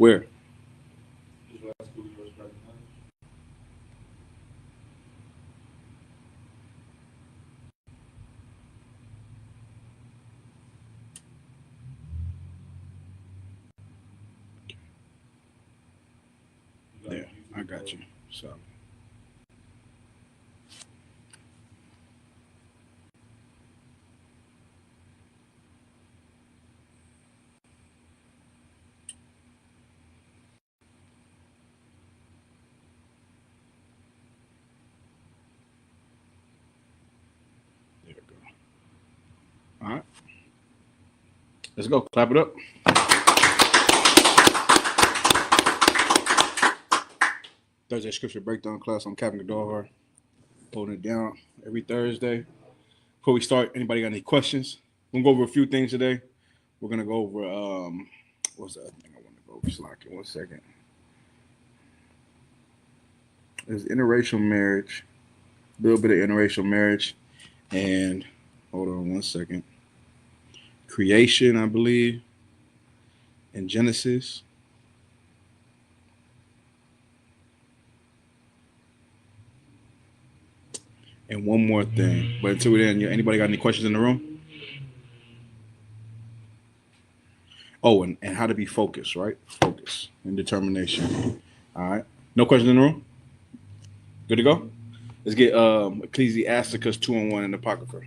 Where? There, I got you. So. There we go. All right. Let's go. Clap it up. Thursday scripture breakdown class. I'm Captain Gadalhar, holding it down every Thursday. Before we start, anybody got any questions? We're gonna go over a few things today. We're gonna go over what's the other thing I want to go over? Slack it 1 second. There's interracial marriage, a little bit of interracial marriage, and hold on 1 second. Creation, I believe, in Genesis. And one more thing. But until then, anybody got any questions in the room? Oh, and how to be focused, right? Focus and determination. All right. No questions in the room? Good to go? Let's get Ecclesiasticus 2:1 in the Apocrypha.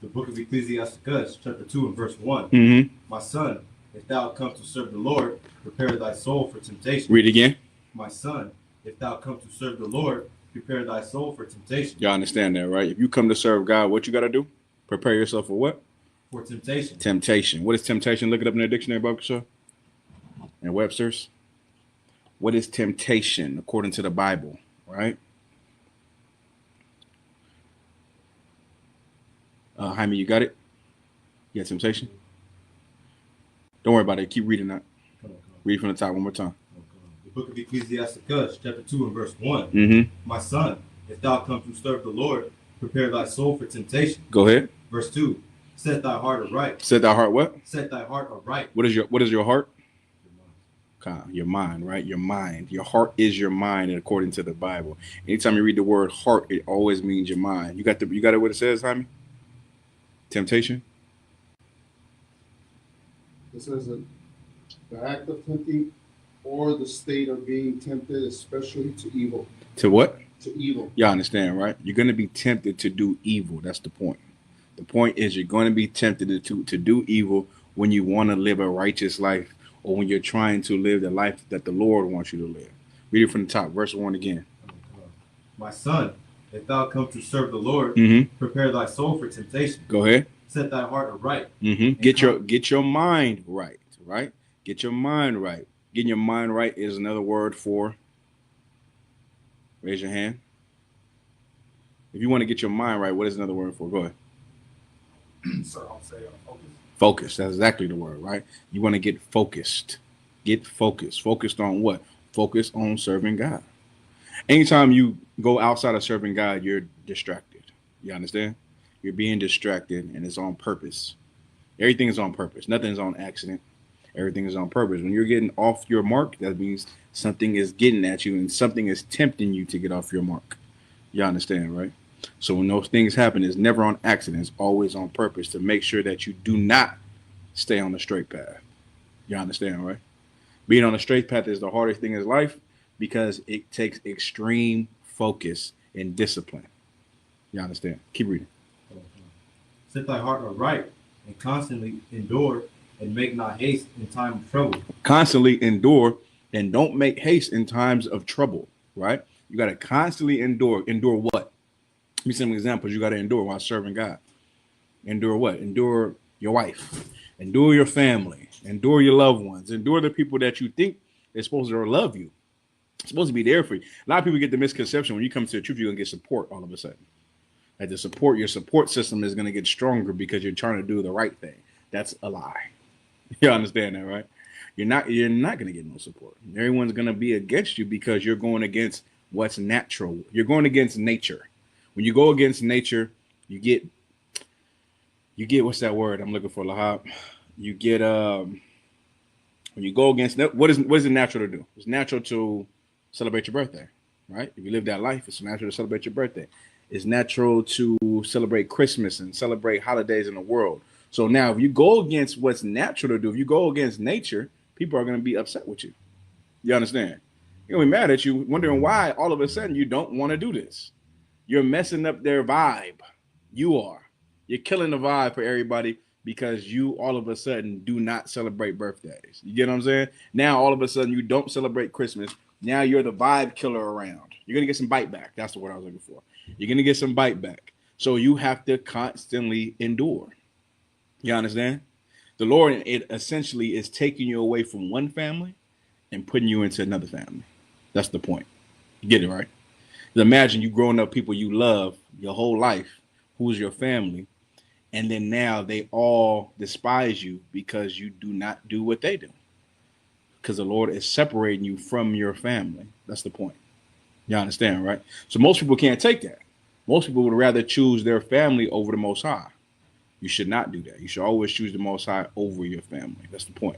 The book of Ecclesiasticus, chapter 2 and verse 1. Mm-hmm. My son, if thou come to serve the Lord, prepare thy soul for temptation. Read again. My son, if thou come to serve the Lord, prepare thy soul for temptation. Y'all understand that, right? If you come to serve God, what you got to do? Prepare yourself for what? For temptation. Temptation. What is temptation? Look it up in the dictionary, Bubka and Webster's. What is temptation according to the Bible, right? Jaime, you got it? You got temptation? Don't worry about it. Keep reading that. Come on. Read from the top one more time. The book of Ecclesiasticus, chapter 2 and verse 1. Mm-hmm. My son, if thou come to serve the Lord, prepare thy soul for temptation. Go ahead. Verse 2. Set thy heart aright. Set thy heart what? Set thy heart aright. What is your heart? Your mind, right? Your mind. Your heart is your mind, according to the Bible. Anytime you read the word heart, it always means your mind. You got it what it says, Jaime? Temptation. It says that the act of tempting or the state of being tempted, especially to evil. To what? To evil. Y'all understand, right? You're going to be tempted to do evil. That's the point. The point is you're going to be tempted to do evil when you want to live a righteous life or when you're trying to live the life that the Lord wants you to live. Read it from the top, verse 1 again. My son, if thou come to serve the Lord, prepare thy soul for temptation. Go ahead. Set thy heart aright. Get your mind right, right? Get your mind right. Getting your mind right is another word for, raise your hand. If you want to get your mind right, what is another word for? Go ahead. So I'll say focus. Focus. That's exactly the word, right? You want to get focused. Get focused. Focused on what? Focus on serving God. Anytime you go outside of serving God, you're distracted. You understand? You're being distracted, and it's on purpose. Everything is on purpose. Nothing is on accident. Everything is on purpose. When you're getting off your mark, that means something is getting at you and something is tempting you to get off your mark. You understand, right? So when those things happen, it's never on accident. It's always on purpose to make sure that you do not stay on the straight path. You understand, right? Being on the straight path is the hardest thing in life because it takes extreme focus and discipline. You understand? Keep reading. Set thy heart aright and constantly endure and make not haste in time of trouble. Constantly endure and don't make haste in times of trouble, right? You got to constantly endure. Endure what? Give me some examples you got to endure while serving God. Endure what? Endure your wife. Endure your family. Endure your loved ones. Endure the people that you think they're supposed to love you. Supposed to be there for you. A lot of people get the misconception when you come to the truth, you're going to get support all of a sudden. Like your support system is going to get stronger because you're trying to do the right thing. That's a lie. You understand that, right? You're not gonna get no support. Everyone's gonna be against you because you're going against what's natural. You're going against nature. When you go against nature, you get what's that word I'm looking for, Lahab? You get when you go against what is it natural to do? It's natural to celebrate your birthday, right? If you live that life, it's natural to celebrate your birthday. It's natural to celebrate Christmas and celebrate holidays in the world. So now, if you go against what's natural to do, if you go against nature, people are going to be upset with you. You understand? They're going to be mad at you, wondering why all of a sudden you don't want to do this. You're messing up their vibe. You are. You're killing the vibe for everybody because you all of a sudden do not celebrate birthdays. You get what I'm saying? Now all of a sudden you don't celebrate Christmas. Now you're the vibe killer around. You're gonna get some bite back. That's the word I was looking for. You're gonna get some bite back. So you have to constantly endure. You understand? The Lord, it essentially is taking you away from one family and putting you into another family. That's the point. You get it, right? Imagine you growing up people you love your whole life, who's your family, and then now they all despise you because you do not do what they do. Because the Lord is separating you from your family. That's the point. You understand, right? So most people can't take that. Most people would rather choose their family over the Most High. You should not do that. You should always choose the Most High over your family. That's the point.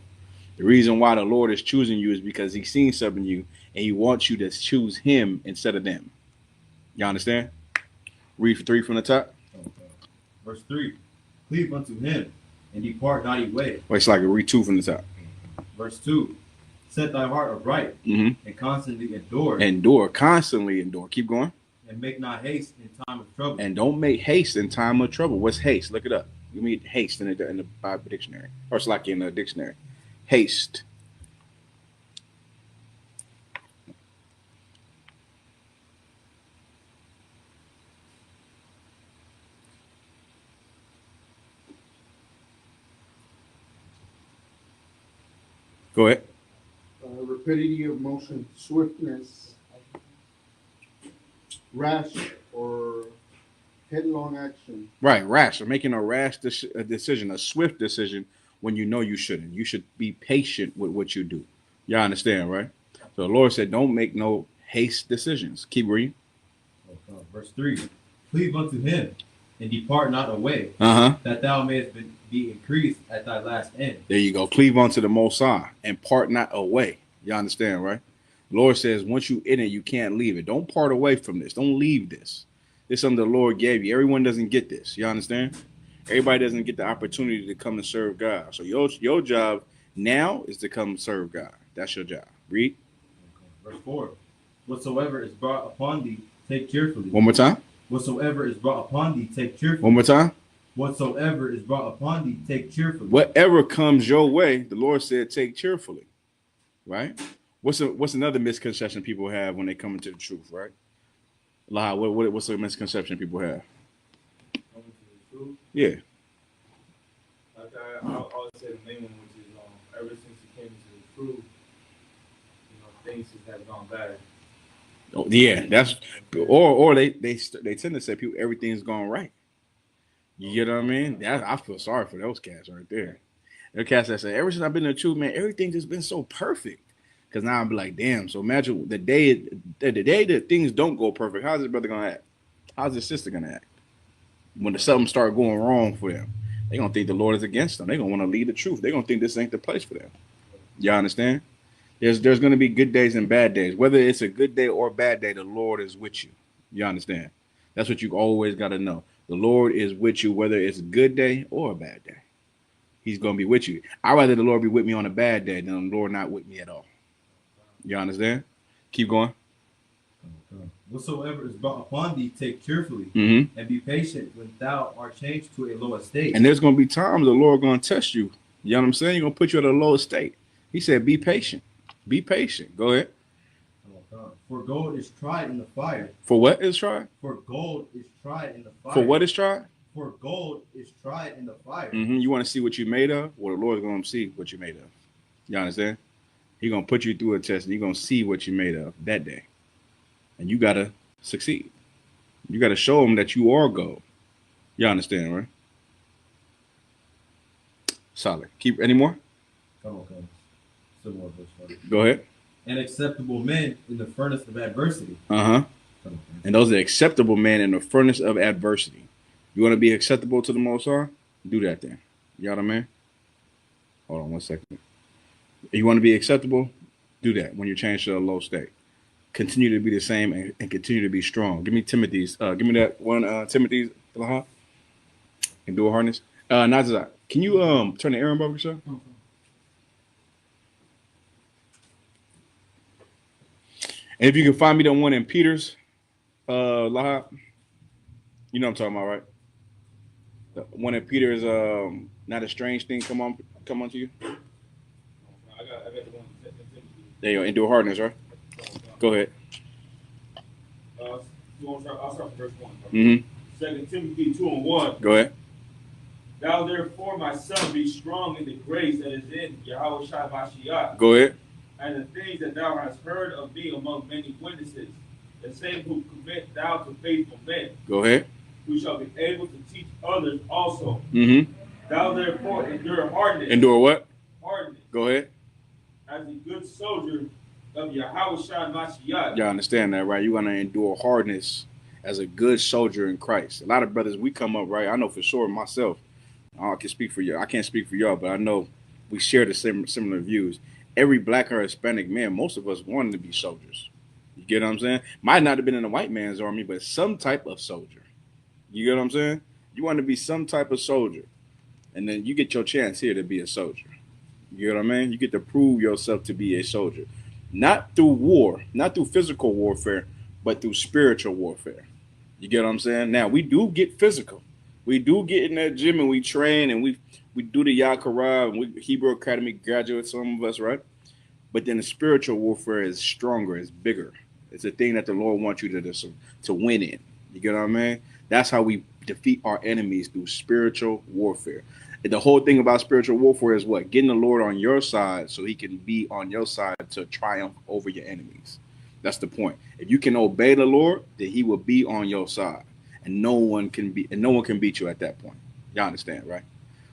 The reason why the Lord is choosing you is because He's seen something in you and He wants you to choose Him instead of them. You understand? Read 3 from the top. Okay. Verse 3. Cleave unto him, and depart not away. Well, it's like a read 2 from the top. Verse 2. Set thy heart upright, and constantly endure. Endure, constantly endure. Keep going. And make not haste in time of trouble. And don't make haste in time of trouble. What's haste? Look it up. You mean haste in the Bible dictionary. Or it's like in the dictionary. Haste. Go ahead. Rapidity of motion, swiftness, rash or headlong action. Right, rash. Or making a rash decision, a swift decision when you know you shouldn't. You should be patient with what you do. Y'all understand, right? So the Lord said, don't make no haste decisions. Keep reading. Okay. Verse 3. Cleave unto him, and depart not away, that thou mayest be increased at thy last end. There you go. Cleave unto the Most High and part not away. You understand, right? The Lord says, once you in it, you can't leave it. Don't part away from this. Don't leave this. This is something the Lord gave you. Everyone doesn't get this. You understand? Everybody doesn't get the opportunity to come and serve God. So your job now is to come serve God. That's your job. Read. Okay. Verse 4. Whatsoever is brought upon thee, take cheerfully. One more time. Whatsoever is brought upon thee, take cheerfully. One more time. Whatsoever is brought upon thee, take cheerfully. Whatever comes your way, the Lord said, take cheerfully. Right? What's another misconception people have when they come into the truth, right? What's a misconception people have? Coming to the truth. Yeah. Like I always say the main one, which is ever since you came into the truth, things just have gone bad. Oh, yeah, that's or they tend to say people everything's gone right. You get what I mean? I feel sorry for those cats right there. They're cats that say, ever since I've been in the truth, man, everything just been so perfect. Because now I'm be like, damn. So imagine the day that things don't go perfect. How's his brother gonna act? How's his sister gonna act? When something start going wrong for them, they gonna think the Lord is against them. They gonna want to lead the truth. They gonna think this ain't the place for them. Y'all understand? There's gonna be good days and bad days. Whether it's a good day or a bad day, the Lord is with you. You understand? That's what you always gotta know. The Lord is with you, whether it's a good day or a bad day. He's gonna be with you. I'd rather the Lord be with me on a bad day than the Lord not with me at all. You understand? Keep going. Okay. Whatsoever is brought upon thee, take cheerfully, and be patient when thou art changed to a low estate. And there's going to be times the Lord going to test you. You know what I'm saying? He's going to put you at a low estate. He said, be patient. Be patient. Go ahead. Okay. For gold is tried in the fire. For what is tried? For gold is tried in the fire. For what is tried? For gold is tried in the fire. You want to see what you're made of? Well, the Lord's going to see what you're made of. You understand? He's going to put you through a test and you're going to see what you're made of that day. And you got to succeed. You got to show him that you are gold. You understand, right? Solid. Keep any more? Come on, come on. Still more verse 1. Go ahead. And acceptable men in the furnace of adversity. Uh-huh. Come on, And those are acceptable men in the furnace of adversity. You want to be acceptable to the Most High? Do that then. You know what I mean? Hold on 1 second. If you want to be acceptable, do that when you change to a low state. Continue to be the same and continue to be strong. Give me Timothy's. Give me that one, Timothy's Gadalhar. And do a harness. Nazar, can you turn the air on, Bubba, sir? And if you can find me the one in Peter's, Lahab, you know what I'm talking about, right? The one in Peter's, not a strange thing come on to you. I got the one. There you go. And do a hardness, right? Go ahead. I'll start from verse 1. Mm-hmm. 2 Timothy 2:1. Go ahead. Thou therefore, my son, be strong in the grace that is in Yahweh Shai Mashiach, Go ahead. and the things that thou hast heard of me among many witnesses, the same who commit thou to faithful men, Go ahead. who shall be able to teach others also. Mm-hmm. Thou therefore endure hardness. Endure what? Hardness. Go ahead. As a good soldier of Yahweh Shai Mashiach. Y'all understand that, right? You want to endure hardness as a good soldier in Christ. A lot of brothers, we come up, right? I know for sure myself. I can speak for you. I can't speak for y'all, but I know we share the similar views. Every black or Hispanic man, most of us wanted to be soldiers. You get what I'm saying? Might not have been in the white man's army, but some type of soldier. You get what I'm saying? You want to be some type of soldier. And then you get your chance here to be a soldier. You get what I mean? You get to prove yourself to be a soldier. Not through war, not through physical warfare, but through spiritual warfare. You get what I'm saying? Now, we do get physical. We do get in that gym and we train and we do the Yakara and we Hebrew Academy graduates, some of us, right? But then the spiritual warfare is stronger, it's bigger. It's a thing that the Lord wants you to win in. You get what I mean? That's how we defeat our enemies, through spiritual warfare. And the whole thing about spiritual warfare is what? Getting the Lord on your side so he can be on your side to triumph over your enemies. That's the point. If you can obey the Lord, then he will be on your side. And no one can beat you at that point. Y'all understand, right?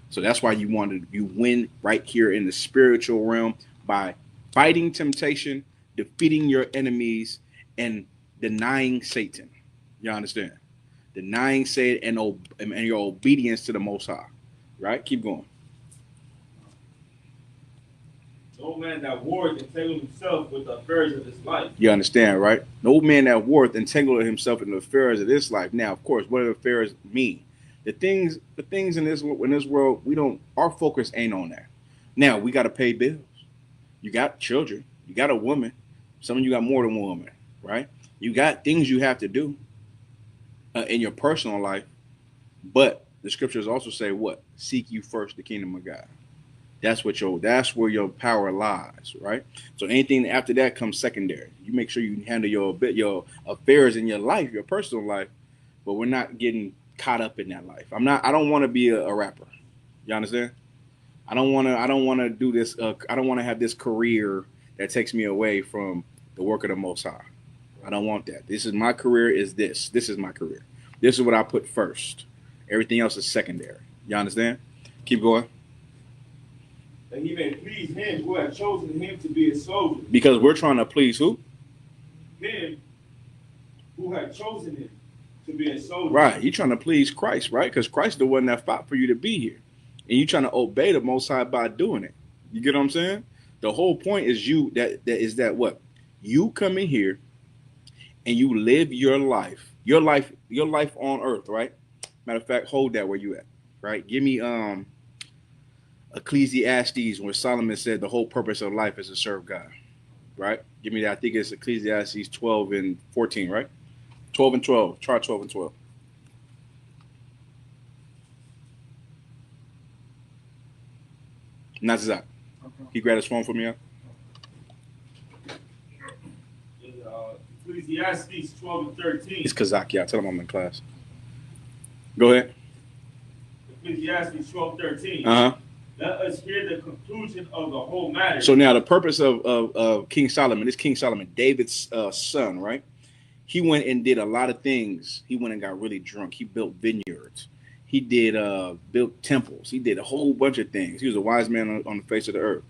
So that's why you win right here in the spiritual realm by fighting temptation, defeating your enemies, and denying Satan. Y'all understand? Denying Satan and your obedience to the Most High. Right? Keep going. No man that warreth entangled himself with the affairs of this life. You understand, right? No man that warreth entangled himself in the affairs of this life. Now, of course, what do affairs mean? The things in this world, our focus ain't on that. Now, we got to pay bills. You got children. You got a woman. Some of you got more than one woman, right? You got things you have to do in your personal life. But the scriptures also say what? Seek you first the kingdom of God. That's where your power lies, right? So anything after that comes secondary. You make sure you handle your affairs in your life, your personal life, but we're not getting caught up in that life. I don't want to be a rapper. You understand? I don't want to do this. I don't want to have this career that takes me away from the work of the Most High. I don't want that. This is my career. This is my career. This is what I put first. Everything else is secondary. You understand? Keep going. That he may please him who had chosen him to be a soldier. Because we're trying to please who? Him who had chosen him to be a soldier. Right. You're trying to please Christ, right? Because Christ is the one that fought for you to be here. And you're trying to obey the Most High by doing it. You get what I'm saying? The whole point is that what? You come in here and you live your life on earth, right? Matter of fact, hold that where you at, right? Give me Ecclesiastes, where Solomon said the whole purpose of life is to serve God, right? Give me that. I think it's Ecclesiastes 12 and 14, right? 12 and 12. Try 12 and 12. Nazizak. He grabbed his phone for me out. Ecclesiastes 12 and 13. It's Kazak. Yeah, tell him I'm in class. Go ahead. Ecclesiastes 12:13. Let us hear the conclusion of the whole matter. So now the purpose of King Solomon, this King Solomon, David's son, right? He went and did a lot of things. He went and got really drunk. He built vineyards. He did built temples. He did a whole bunch of things. He was a wise man on the face of the earth.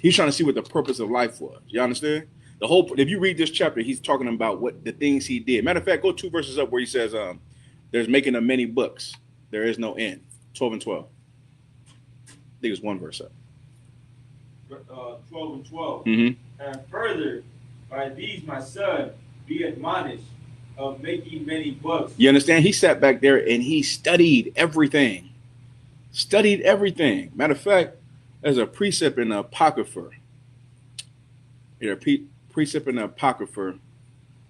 He's trying to see what the purpose of life was. You understand? The whole. If you read this chapter, he's talking about what the things he did. Matter of fact, go 2 verses up where he says, "There's making of many books. There is no end." 12 and 12. I think it's 1 verse up. 12 and 12. Mm-hmm. And further, by these my son, be admonished of making many books. You understand? He sat back there and he studied everything. Studied everything. Matter of fact, there's a precept in the Apocrypha. Precept in the Apocrypha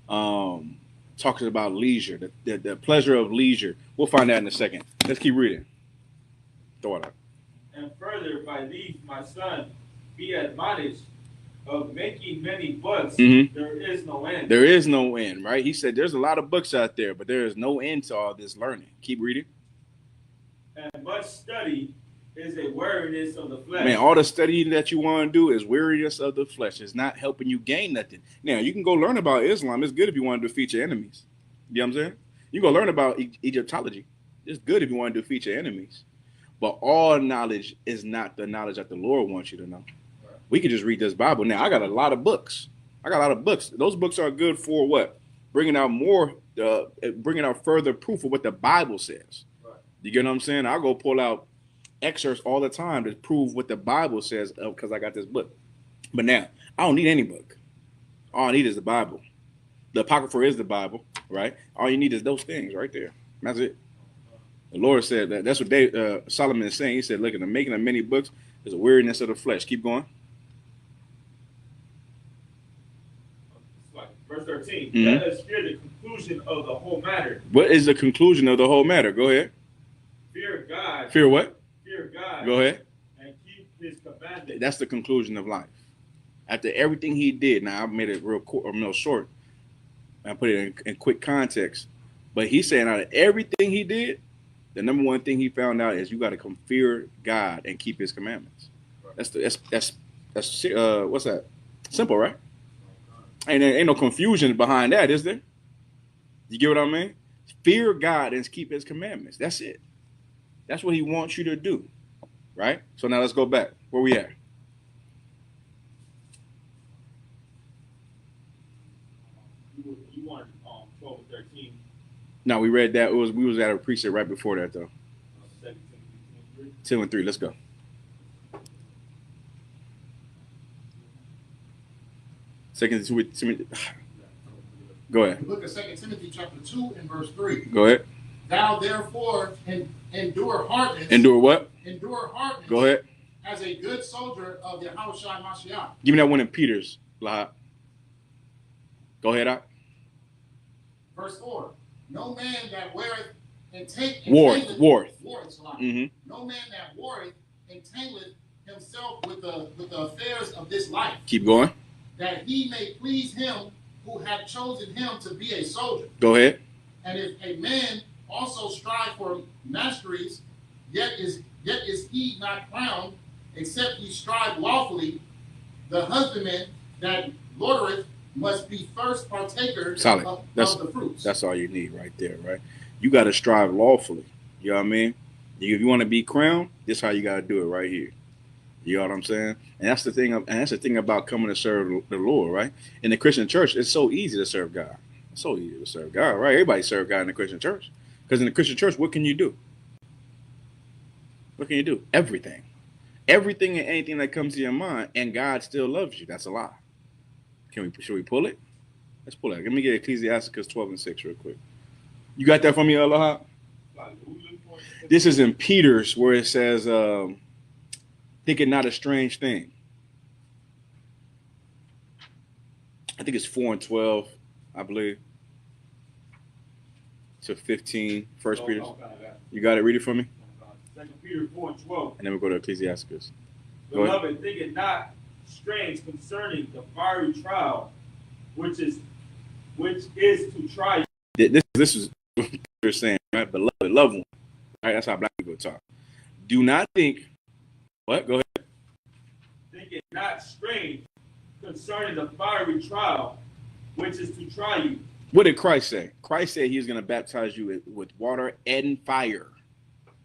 talks about leisure, the pleasure of leisure. We'll find that in a second. Let's keep reading. Throw it out. And further, by these my son, be admonished of making many books. Mm-hmm. There is no end. There is no end, right? He said there's a lot of books out there, but there is no end to all this learning. Keep reading. And much study is a weariness of the flesh. Man, all the studying that you want to do is weariness of the flesh. It's not helping you gain nothing. Now, you can go learn about Islam. It's good if you want to defeat your enemies. You know what I'm saying? You go learn about Egyptology. It's good if you want to defeat your enemies. But all knowledge is not the knowledge that the Lord wants you to know. Right. We could just read this Bible. Now, I got a lot of books. Those books are good for what? Bringing out further proof of what the Bible says. Right. You get what I'm saying? I'll go pull out excerpts all the time to prove what the Bible says because I got this book. But now, I don't need any book. All I need is the Bible. The Apocrypha is the Bible, right? All you need is those things right there. That's it. The Lord said that's what Solomon is saying. He said, look, in the making of many books, there's a weariness of the flesh. Keep going. Verse 13. Mm-hmm. Let us fear the conclusion of the whole matter. What is the conclusion of the whole matter? Go ahead. Fear God. Fear what? Fear God. Go ahead. And keep his commandments. That's the conclusion of life. After everything he did, now I've made it real short. I put it in quick context. But he's saying out of everything he did, the number one thing he found out is you got to come fear God and keep his commandments. Right. That's what's that? Simple, right? Ain't no confusion behind that, is there? You get what I mean? Fear God and keep his commandments. That's it. That's what he wants you to do, right? So now let's go back. Where we at? You want 12 and 13. No, we read that. We was at a precept right before that though. 2 and 3. Let's go. Second Timothy. Go ahead. Look at 2 Timothy chapter 2 and verse 3. Go ahead. Thou therefore endure hardness. Endure what? Endure hardness. Go ahead. As a good soldier of Yahushua Mashiach. Give me that one in Peter's, Lahab. Go ahead, out. Verse 4. No man that warreth warreth. Mm-hmm. No man that warreth entangleth himself with the affairs of this life. Keep going. That he may please him who had chosen him to be a soldier. Go ahead. And if a man also strive for masteries, yet is he not crowned, except he strive lawfully. The husbandman that laudeth must be first partaker of the fruits. That's all you need right there, right? You got to strive lawfully. You know what I mean? If you want to be crowned, this is how you got to do it right here. You know what I'm saying? And that's the thing about coming to serve the Lord, right? In the Christian church, it's so easy to serve God. It's so easy to serve God, right? Everybody serve God in the Christian church. Because in the Christian church, what can you do? What can you do? Everything. Everything and anything that comes to your mind, and God still loves you. That's a lie. Should we pull it? Let's pull it. Let me get Ecclesiastes 12 and 6 real quick. You got that from me, Aloha? This is in Peter's where it says, think it not a strange thing. I think it's 4 and 12, I believe. To 15, First Peter. You got it? Read it for me. 2 Peter 4 and 12. And then we'll go to Ecclesiastes. Beloved, think it not strange concerning the fiery trial, which is to try you. This is what you're saying, right? Beloved, loved one. Right? That's how black people talk. Do not think. What? Go ahead. Think it not strange concerning the fiery trial, which is to try you. What did Christ say? Christ said he was going to baptize you with water and fire.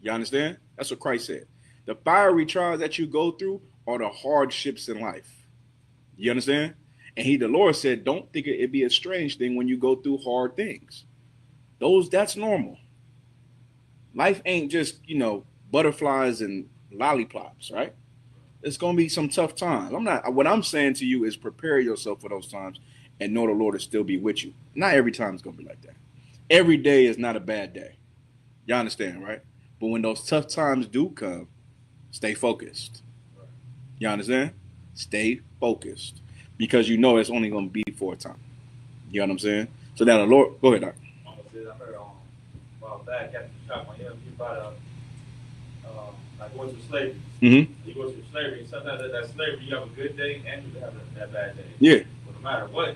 You understand? That's what Christ said. The fiery trials that you go through are the hardships in life. You understand? And the Lord said, don't think it'd be a strange thing when you go through hard things. That's normal. Life ain't just, butterflies and lollipops, right? It's going to be some tough times. What I'm saying to you is prepare yourself for those times and know the Lord will still be with you. Not every time it's going to be like that. Every day is not a bad day. You understand, right? But when those tough times do come, stay focused. You understand? Stay focused. Because you know it's only going to be for a time. You know what I'm saying? So that the Lord, go ahead, Doc. I heard while back after the shop, my young people about like going through slavery. Mm-hmm. You go through slavery, and sometimes at that slavery, you have a good day and you have that bad day. Yeah. But no matter what,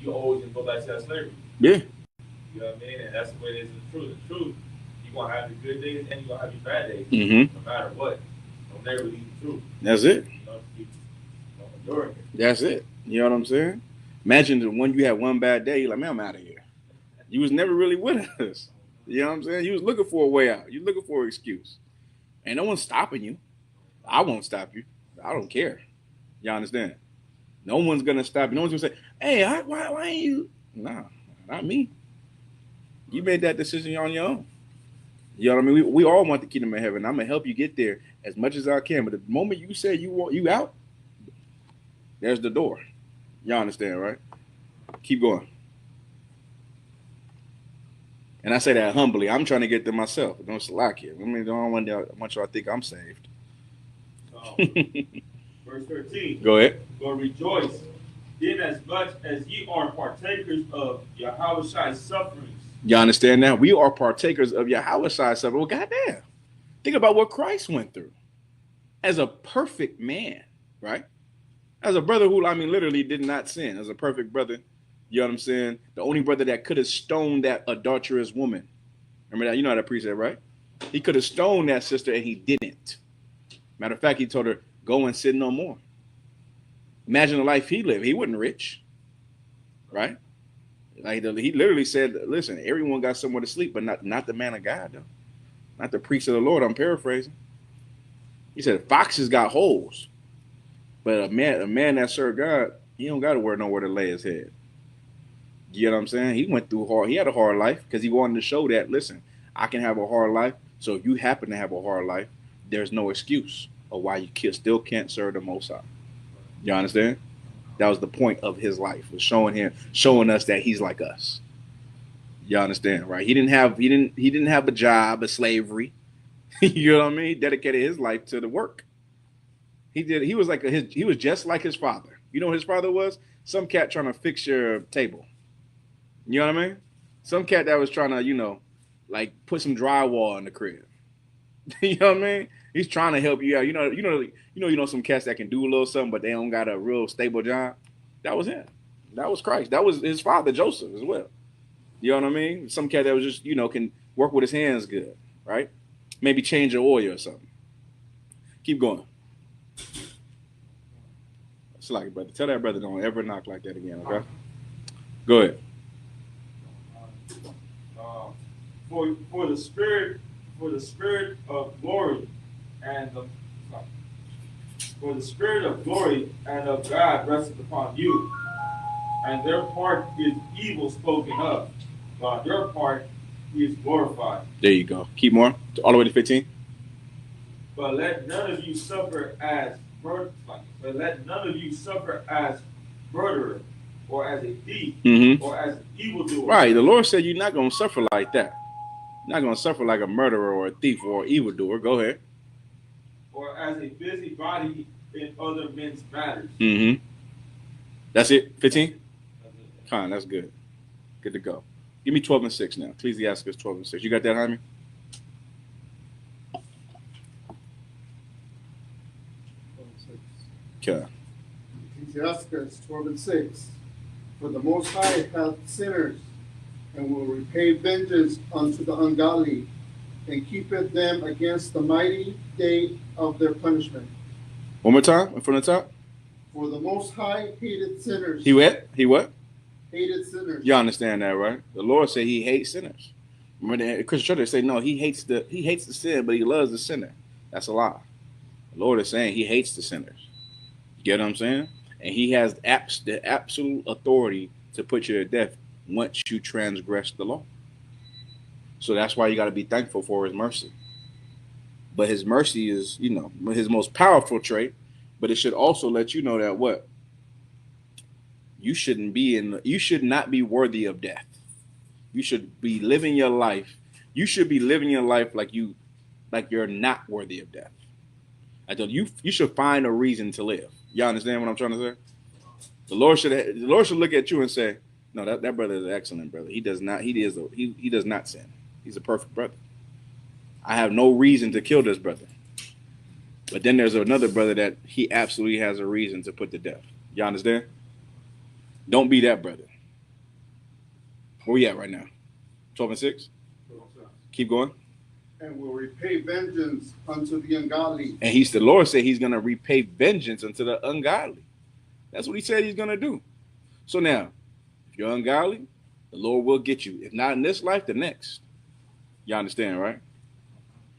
you always can go back to that slavery. Yeah. You know what I mean? And that's the way it is in the truth. The truth, you're going to have your good days and you're going to have your bad days. Mm-hmm. No matter what. Don't never leave the truth. That's it. Keep enduring it. That's it. You know what I'm saying? Imagine the one you had one bad day, you're like, man, I'm out of here. You was never really with us. You know what I'm saying? You was looking for a way out. You looking for an excuse. And no one's stopping you. I won't stop you. I don't care. You understand? No one's going to stop you. No one's going to say, hey, why ain't you? Nah, not me. You made that decision on your own. You know what I mean? We all want the kingdom of heaven. I'm going to help you get there as much as I can. But the moment you say you out, there's the door. Y'all understand, right? Keep going. And I say that humbly. I'm trying to get there myself. Don't slack here. Don't want y'all to think I'm saved. Verse 13. Go ahead. But rejoice, in as much as ye are partakers of Yahweh's sufferings. You understand now? We are partakers of Yahweh's suffering. Well, goddamn. Think about what Christ went through as a perfect man, right? As a brother who, literally did not sin. As a perfect brother, you know what I'm saying? The only brother that could have stoned that adulterous woman. Remember that? You know how that priest said, right? He could have stoned that sister and he didn't. Matter of fact, he told her, go and sin no more. Imagine the life he lived. He wasn't rich, right? Like he literally said, listen, everyone got somewhere to sleep, but not the man of God, though. Not the priest of the Lord. I'm paraphrasing. He said, foxes got holes. But a man that served God, he don't got to nowhere to lay his head. You know what I'm saying? He went through hard. He had a hard life because he wanted to show that, listen, I can have a hard life. So if you happen to have a hard life, there's no excuse of why you still can't serve the Most High. You understand? That was the point of his life, was showing us that he's like us. You understand, right? He didn't have a job, a slavery. You know what I mean? He dedicated his life to the work. He was just like his father. You know what his father was? Some cat trying to fix your table. You know what I mean? Some cat that was trying to, put some drywall in the crib. You know what I mean? He's trying to help you out. You know some cats that can do a little something, but they don't got a real stable job. That was him. That was Christ. That was his father, Joseph, as well. You know what I mean? Some cat that was just, can work with his hands good, right? Maybe change your oil or something. Keep going. It's like, brother. Tell that brother don't ever knock like that again, okay? Go ahead. For the spirit of glory and of God resteth upon you, and their part is evil spoken of, but their part is glorified. There you go. Keep more. All the way to 15. But let none of you suffer as murderer, or as a thief, or as an evildoer. Right. The Lord said you're not going to suffer like that. You're not going to suffer like a murderer or a thief or an evildoer. Go ahead. Or as a busybody in other men's matters. That's it? 15? Fine, that's good. Good to go. Give me 12 and 6 now. Ecclesiastes 12 and 6. You got that, Jaime? Okay. Ecclesiastes 12 and 6. For the Most High hath sinners, and will repay vengeance unto the ungodly, and keepeth them against the mighty day of their punishment. One more time, from the top. For the Most High hated sinners. He what? He what? Hated sinners. You understand that, right? The Lord said he hates sinners. Remember the Christian church, they say, no, he hates the sin, but he loves the sinner. That's a lie. The Lord is saying he hates the sinners. You get what I'm saying? And he has the absolute authority to put you to death once you transgress the law. So that's why you got to be thankful for his mercy. But his mercy is, his most powerful trait. But it should also let you know that what? You should not be worthy of death. You should be living your life. You should be living your life like you're not worthy of death. I told you, you should find a reason to live. Y'all understand what I'm trying to say? The Lord should look at you and say, no, that brother is an excellent brother. He does not sin. He's a perfect brother. I have no reason to kill this brother. But then there's another brother that he absolutely has a reason to put to death. Y'all understand? Don't be that brother. Where we at right now? 12 and 6? Keep going. And will repay vengeance unto the ungodly. And the Lord said he's going to repay vengeance unto the ungodly. That's what he said he's going to do. So now, if you're ungodly, the Lord will get you. If not in this life, the next. Y'all understand, right?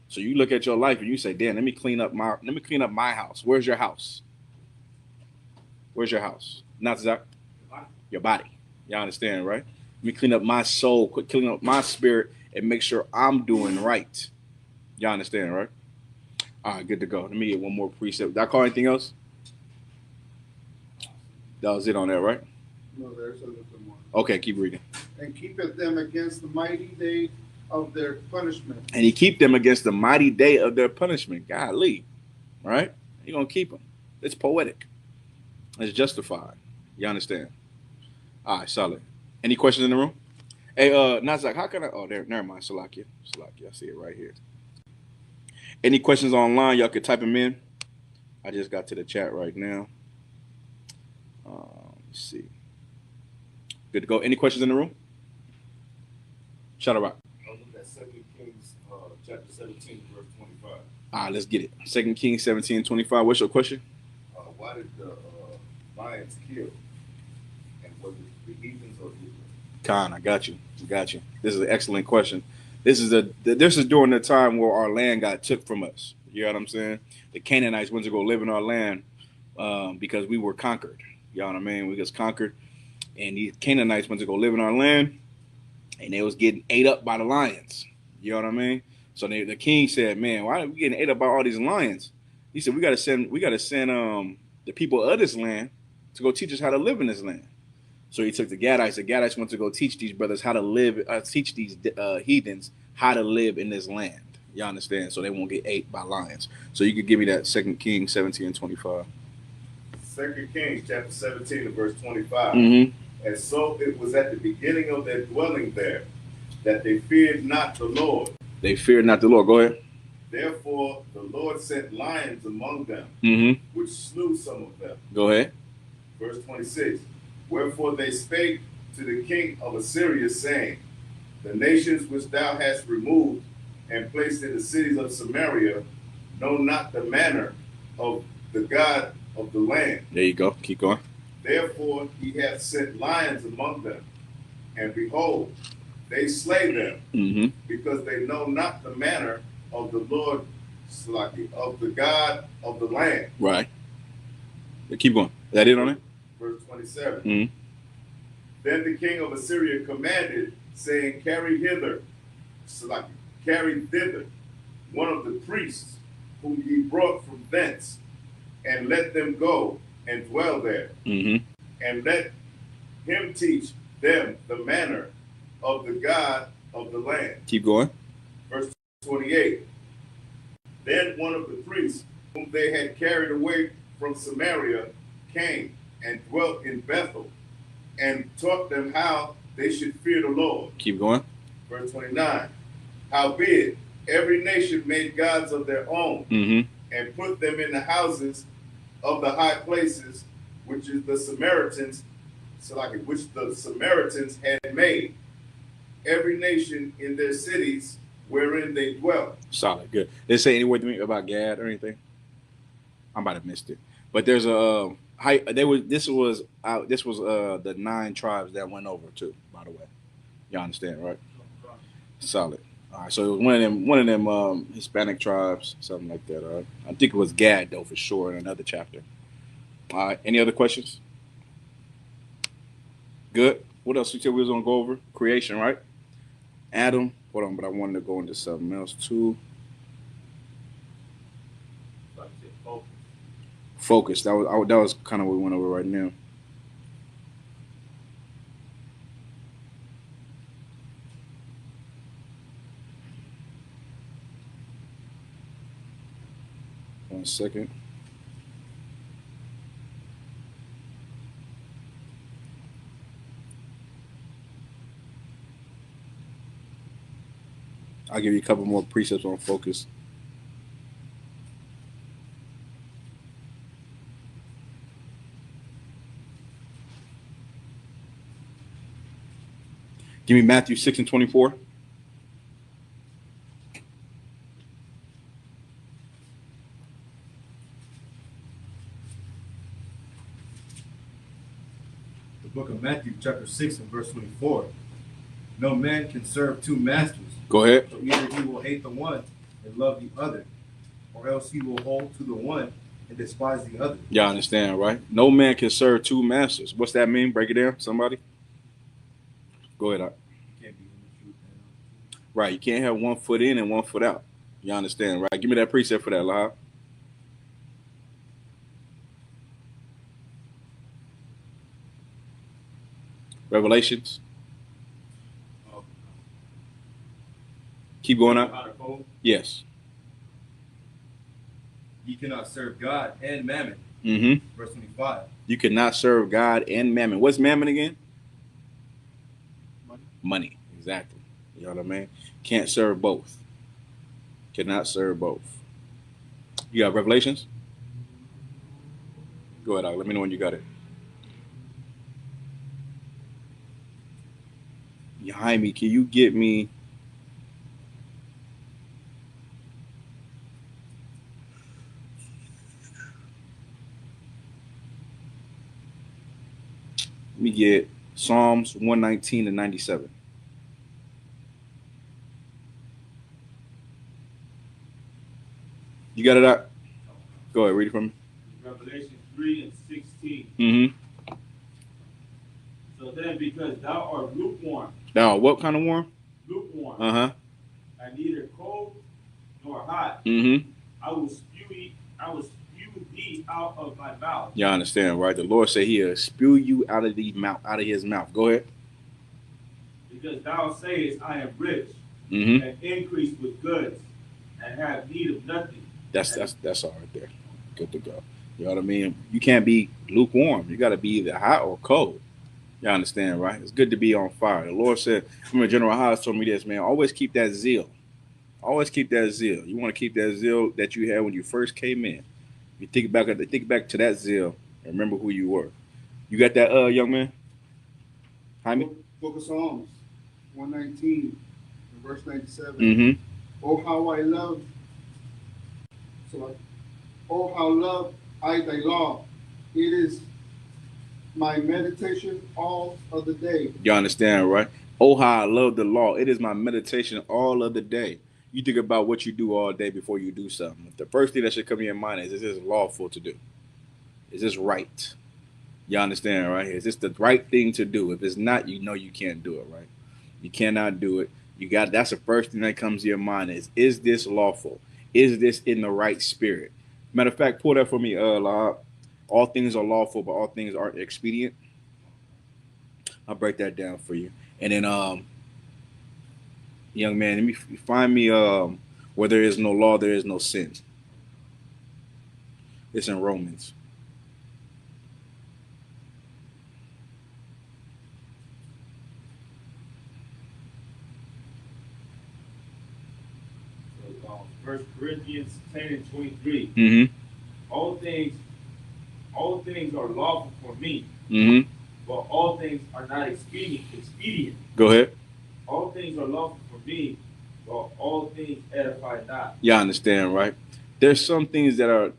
So you look at your life and you say, damn, let me clean up my house. Where's your house? Where's your house? Not Zach. Your body. Y'all understand, right? Let me clean up my soul, clean up my spirit, and make sure I'm doing right. Y'all understand, right? All right, good to go. Let me get one more precept. Did I call anything else? That was it on that, right? No, there's a little more. Okay, keep reading. And keepeth them against the mighty day of their punishment. And he keep them against the mighty day of their punishment. Golly, right? You're going to keep them. It's poetic. It's justified. You understand? All right, solid. Any questions in the room? Hey, Nazak, how can I? Oh, there. Never mind. Salakia. I see it right here. Any questions online? Y'all could type them in. I just got to the chat right now. Let's see. Good to go. Any questions in the room? Shout out. I'll look at 2 Kings chapter 17, verse 25. All right, let's get it. 2 Kings 17:25. What's your question? Why did the lions kill? And was it the heathens or Israel? Khan, I got you. This is an excellent question. This is during the time where our land got took from us. You know what I'm saying? The Canaanites went to go live in our land because we were conquered. You know what I mean? We was conquered, and these Canaanites went to go live in our land, and they was getting ate up by the lions. You know what I mean? So the king said, "Man, why are we getting ate up by all these lions?" He said, "We got to send the people of this land to go teach us how to live in this land." So he took the Gadites. The Gadites went to go teach these brothers how to live, teach these heathens how to live in this land. You understand? So they won't get ate by lions. So you could give me that 2 Kings 17:25. 2 Kings chapter 17 and verse 25. Mm-hmm. And so it was at the beginning of their dwelling there that they feared not the Lord. They feared not the Lord. Go ahead. Therefore the Lord sent lions among them, Mm-hmm. which slew some of them. Go ahead. Verse 26. Wherefore they spake to the king of Assyria, saying, the nations which thou hast removed and placed in the cities of Samaria know not the manner of the God of the land. There you go. Keep going. Therefore he hath sent lions among them, and behold, they slay them, Mm-hmm. because they know not the manner of the Lord, of the God of the land. Right. Keep going. Is that it on it? Verse 27. Mm-hmm. Then the king of Assyria commanded, saying, carry thither one of the priests whom ye brought from thence, and let them go and dwell there, Mm-hmm. and let him teach them the manner of the God of the land. Keep going. Verse 28. Then one of the priests whom they had carried away from Samaria came and dwelt in Bethel, and taught them how they should fear the Lord. Keep going. Verse 29. Howbeit, every nation made gods of their own, Mm-hmm. and put them in the houses of the high places, which the Samaritans had made, every nation in their cities wherein they dwelt. Solid. Good. Did it say any word to me about Gad or anything? I might have missed it. But there's a this was the 9 tribes that went over too, by the way. Y'all understand, right? Solid. All right, so it was one of them Hispanic tribes, something like that. All right. I think it was Gad though for sure in another chapter. All right. Any other questions? Good. What else we said we was gonna go over? Creation, right? Adam. Hold on, but I wanted to go into something else too. Like I said, focus. Focus. That was kind of what we went over right now. One second. I'll give you a couple more precepts on focus. Give me Matthew 6:24. The book of Matthew, chapter 6, and verse 24. No man can serve two masters. Go ahead. So either he will hate the one and love the other, or else he will hold to the one and despise the other. Y'all understand, right? No man can serve two masters. What's that mean? Break it down, somebody. Go ahead. You can't be in the truth, man. Right, you can't have one foot in and one foot out. You understand, right? Give me that precept for that, Lahab. Revelations. Keep going up. How to code? Yes. Ye cannot serve God and mammon. Mm-hmm. Verse 25. You cannot serve God and mammon. What's mammon again? Money. Exactly. You know what I mean? Can't serve both. Cannot serve both. You got Revelations? Go ahead, let me know when you got it. Jaime, can you get me Let me get Psalms 119 and 97. You got it out? Go ahead, read it from me. Revelation 3 and 16. Mm-hmm. So then, because thou art lukewarm. Now, what kind of warm? Lukewarm. Uh-huh. And neither cold nor hot. Mm-hmm. I will spew thee out of my mouth. Y'all understand, right? The Lord said he'll spew you out of his mouth. Go ahead. Because thou sayest, I am rich, Mm-hmm. and increase with goods, and have need of nothing. That's all right there. Good to go. You know what I mean? You can't be lukewarm. You got to be either hot or cold. Y'all understand, right? It's good to be on fire. The Lord said, General Haas told me this, man, always keep that zeal. Always keep that zeal. You want to keep that zeal that you had when you first came in. You think back to that zeal and remember who you were. You got that, young man? Jaime? Book of Psalms, 119, and verse 97. Mm-hmm. Oh, how I love, oh, how love I thy law. It is my meditation all of the day. You understand, right? Oh, how I love the law. It is my meditation all of the day. You think about what you do all day before you do something. The first thing that should come to your mind is this lawful to do? Is this right? You understand, right? Is this the right thing to do? If it's not, you know you can't do it, right? You cannot do it. That's the first thing that comes to your mind is this lawful? Is this in the right spirit? Matter of fact, pull that for me, Lord. All things are lawful, but all things aren't expedient. I'll break that down for you. And then, young man, let me find me where there is no law, there is no sin. It's in Romans. So, 1 Corinthians 10 and 23. Mm-hmm. All things are lawful for me, Mm-hmm. but all things are not expedient. Go ahead. All things are lawful for me, but all things edify not. You understand, right? There's some things that are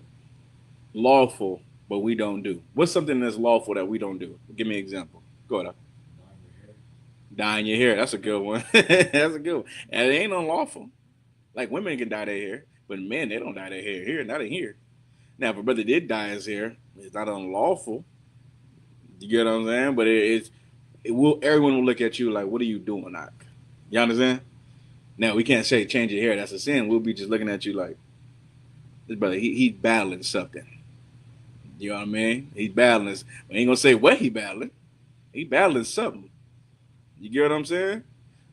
lawful, but we don't do. What's something that's lawful that we don't do? Give me an example. Go ahead. Dyeing your hair. That's a good one. That's a good one. And it ain't unlawful. Like women can dye their hair, but men, they don't dye their hair here, not in here. Now, if a brother did dye his hair, it's not unlawful. You get what I'm saying? But it will. Everyone will look at you like, "What are you doing, Doc?" You understand? Now we can't say change your hair. That's a sin. We'll be just looking at you like this brother. He's battling something. You know what I mean? He's battling. We ain't gonna say what he battling. He battling something. You get what I'm saying?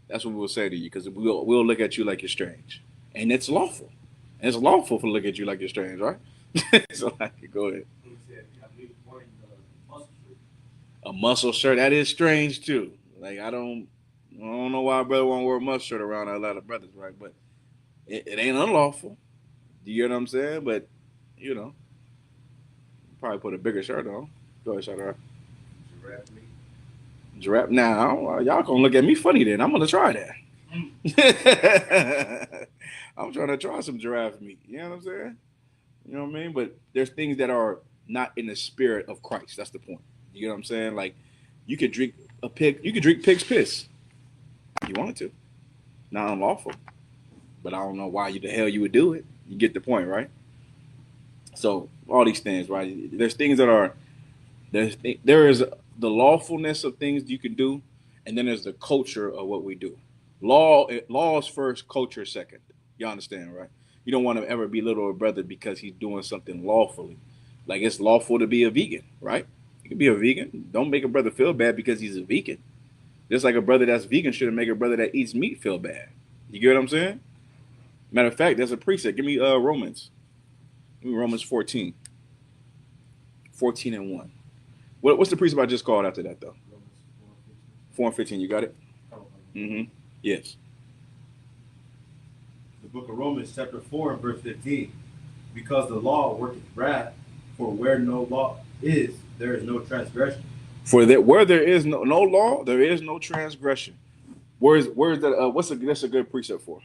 That's what we'll say to you because we'll look at you like you're strange, and it's lawful. And it's lawful to look at you like you're strange, right? So I could go ahead. A muscle shirt, that is strange too. Like I don't know why a brother won't wear a muscle shirt around a lot of brothers, right? But it ain't unlawful. Do you get what I'm saying? But you know, probably put a bigger shirt on. Go ahead, shout out. Giraffe meat. Giraffe. Now y'all gonna look at me funny then. I'm gonna try that. I'm trying to try some giraffe meat. You know what I'm saying? You know what I mean? But there's things that are not in the spirit of Christ. That's the point. You know what I'm saying? Like you could drink pig's piss. If you wanted to. Not unlawful. But I don't know why the hell you would do it. You get the point, right? So all these things, right? There's things that are there is the lawfulness of things you can do, and then there's the culture of what we do. Law is first, culture second. You understand, right? You don't want to ever belittle a brother because he's doing something lawfully. Like it's lawful to be a vegan, right? You can be a vegan. Don't make a brother feel bad because he's a vegan. Just like a brother that's vegan shouldn't make a brother that eats meat feel bad. You get what I'm saying? Matter of fact, there's a precept. Give me Romans. Give me Romans 14. 14 and 1. What's the precept I just called after that, though? 4 and 15. You got it? Mm-hmm. Yes. The book of Romans, chapter 4, and verse 15. Because the law worketh wrath, for where no law is, there is no transgression. For that, where there is no law, there is no transgression. Where's that? That's a good precept for?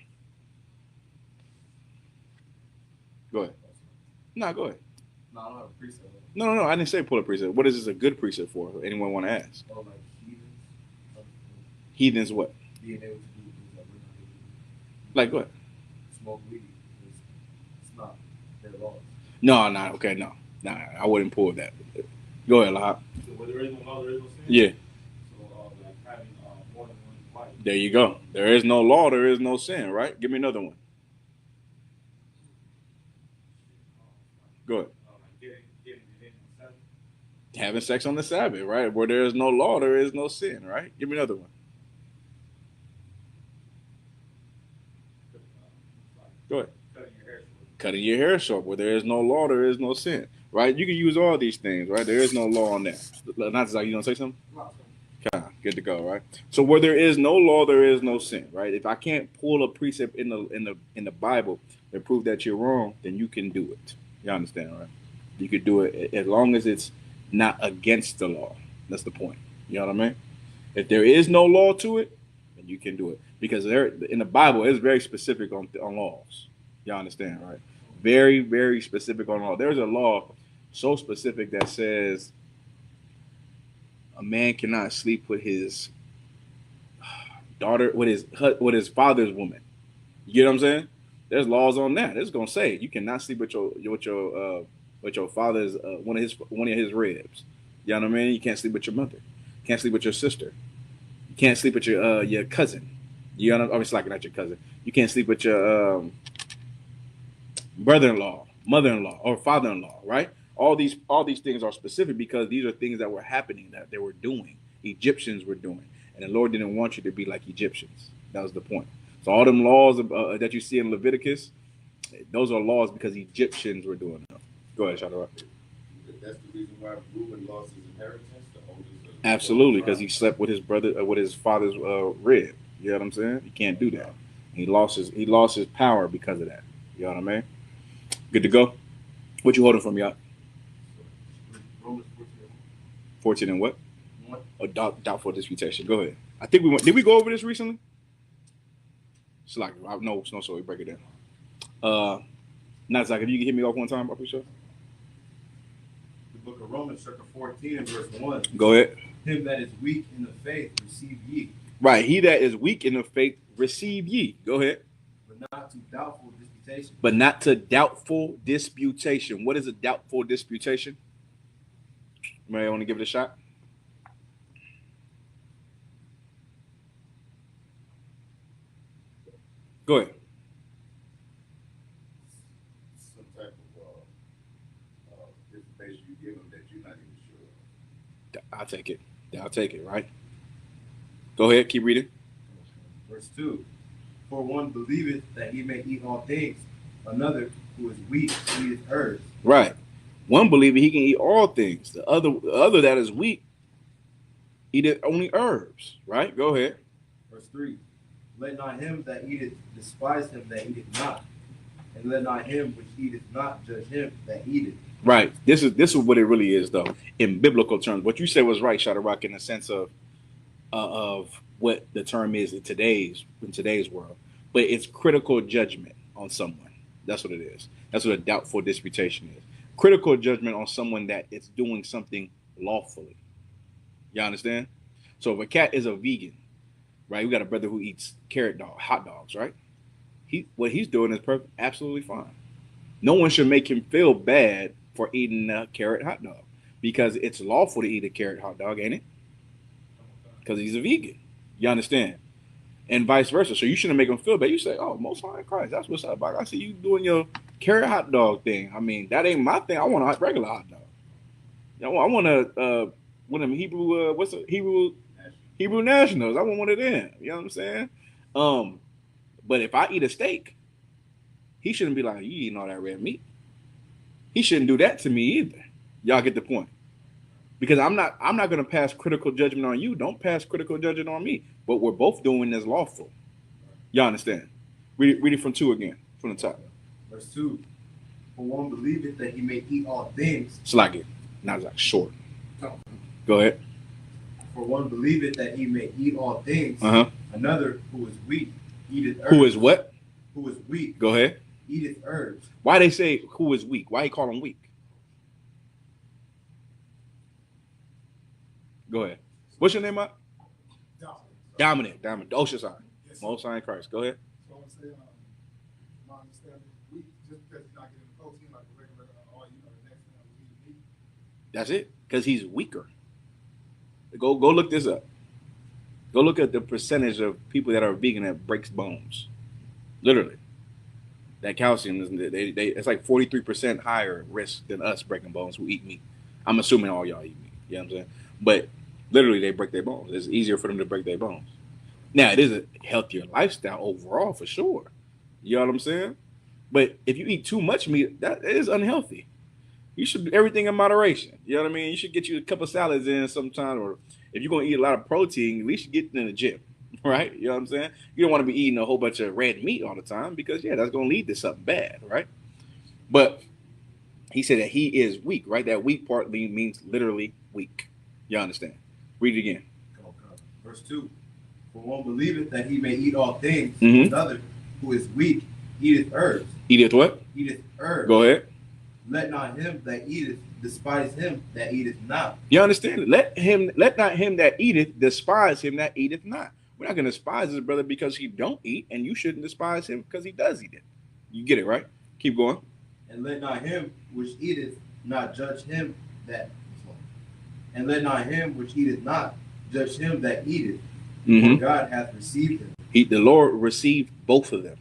Go ahead. No, go ahead. No, I don't have a precept. No. I didn't say pull a precept. What is this a good precept for? Anyone want to ask? Oh, like heathens. Heathens what? Being able to do things that we're not able to do. Like what? Smoke weed. It's not their laws. No. Okay, no. I wouldn't pull that. Go ahead, Lahab. So where there is no law, there is no sin. Yeah. So like having more than one wife. There you go. There is no law, there is no sin, right? Give me another one. Go ahead. Getting it in on Sabbath. Having sex on the Sabbath, right? Where there is no law, there is no sin, right? Give me another one. Go ahead. Cutting your hair short. Where there is no law, there is no sin, right? You can use all these things, right? There is no law on that. Not to like you don't say something. Okay, good to go, right? So where there is no law, there is no sin, right? If I can't pull a precept in the Bible that prove that you're wrong, then you can do it. You understand, right? You could do it as long as it's not against the law. That's the point. You know what I mean? If there is no law to it, then you can do it because there in the Bible it's very specific on laws. You understand, right? Very, very specific on law. There's a law so specific that says a man cannot sleep with his daughter, with his father's woman. You get what I'm saying? There's laws on that. It's gonna say you cannot sleep with your father's one of his ribs. You know what I mean? You can't sleep with your mother. You can't sleep with your sister. You can't sleep with your cousin. You know, obviously like not your cousin. You can't sleep with your brother-in-law, mother-in-law, or father-in-law, right? All these things are specific because these are things that were happening, that they were doing. Egyptians were doing. And the Lord didn't want you to be like Egyptians. That was the point. So all them laws that you see in Leviticus, those are laws because Egyptians were doing them. Go ahead, shout out. That's the reason why Reuben lost his inheritance. The oldest Absolutely, because he slept with his brother, with his father's rib. You know what I'm saying? You can't do that. He lost his power because of that. You know what I mean? Good to go. What you holding from, y'all? Romans 14 and what? 1. Oh, doubtful disputation. Go ahead. I think did we go over this recently? It's like no, so we break it down. Not Zach, if you can hit me off one time, I appreciate it. The book of Romans, chapter 14, and verse 1. Go ahead. Him that is weak in the faith, receive ye, Right. He that is weak in the faith, receive ye. Go ahead. but not to doubtful disputation. But not to doubtful disputation. What is a doubtful disputation? May I want to give it a shot? Go ahead. Some type of information you give them that you're not even sure of. I'll take it. I'll take it, right? Go ahead, keep reading. Verse 2. For one believeth that he may eat all things, another who is weak eateth herbs. Right. One believer he can eat all things. The other that is weak eateth only herbs. Right? Go ahead. Verse 3. Let not him that eateth despise him that eateth not, and let not him which eateth not judge him that eateth. Right. This is what it really is, though. In biblical terms, what you said was right, Shadrach, in the sense of what the term is in today's world. But it's critical judgment on someone. That's what it is. That's what a doubtful disputation is. Critical judgment on someone that is doing something lawfully. You understand? So if a cat is a vegan, right? We got a brother who eats hot dogs, right? What he's doing is absolutely fine. No one should make him feel bad for eating a carrot hot dog because it's lawful to eat a carrot hot dog, ain't it? Because he's a vegan. You understand? And vice versa. So you shouldn't make him feel bad. You say, oh, Most High in Christ, that's what's up. I see you doing your carrot hot dog thing. I mean, that ain't my thing. I want a regular hot dog. I want one of them Hebrew, Hebrew Nationals. I want one of them. You know what I'm saying? But if I eat a steak, he shouldn't be like, you eating all that red meat. He shouldn't do that to me either. Y'all get the point. Because I'm not going to pass critical judgment on you. Don't pass critical judgment on me. What we're both doing is lawful. Y'all understand? Read it from 2 again, from the top. Verse 2. For one believeth that he may eat all things. It's like it. Not like short. Go ahead. For one believeth that he may eat all things. Another who is weak eateth herbs. Who is what? Who is weak. Go ahead. Eateth herbs. Why they say who is weak? Why he call him weak? Go ahead. What's your name, Mark? Dominic. Oceanside. Most High in Christ. Go ahead. So I'm saying, my understanding, weak just because you're not getting the protein like a regular, or the next thing we eat meat. That's it. Because he's weaker. Go look this up. Go look at the percentage of people that are vegan that breaks bones. Literally. That calcium is it's like 43% higher risk than us breaking bones who eat meat. I'm assuming all y'all eat meat. You know what I'm saying? But literally they break their bones. It's easier for them to break their bones. Now it is a healthier lifestyle overall for sure. You know what I'm saying? But if you eat too much meat, that is unhealthy. You should do everything in moderation. You know what I mean? You should get you a couple salads in sometime, or if you're gonna eat a lot of protein, at least you get in the gym. Right? You know what I'm saying? You don't want to be eating a whole bunch of red meat all the time because, that's going to lead to something bad, right? But he said that he is weak, right? That weak part means literally weak. You understand? Read it again. Verse 2. For one believeth that he may eat all things, another who is weak eateth herbs. Eateth what? Eateth herbs. Go ahead. Let not him that eateth despise him that eateth not. You understand? Let not him that eateth despise him that eateth not. We're not going to despise his brother because he don't eat, and you shouldn't despise him because he does eat it. You get it, right? Keep going. And let not him which eateth not judge him that. And let not him which eateth not judge him that eateth. For God hath received him. The Lord received both of them.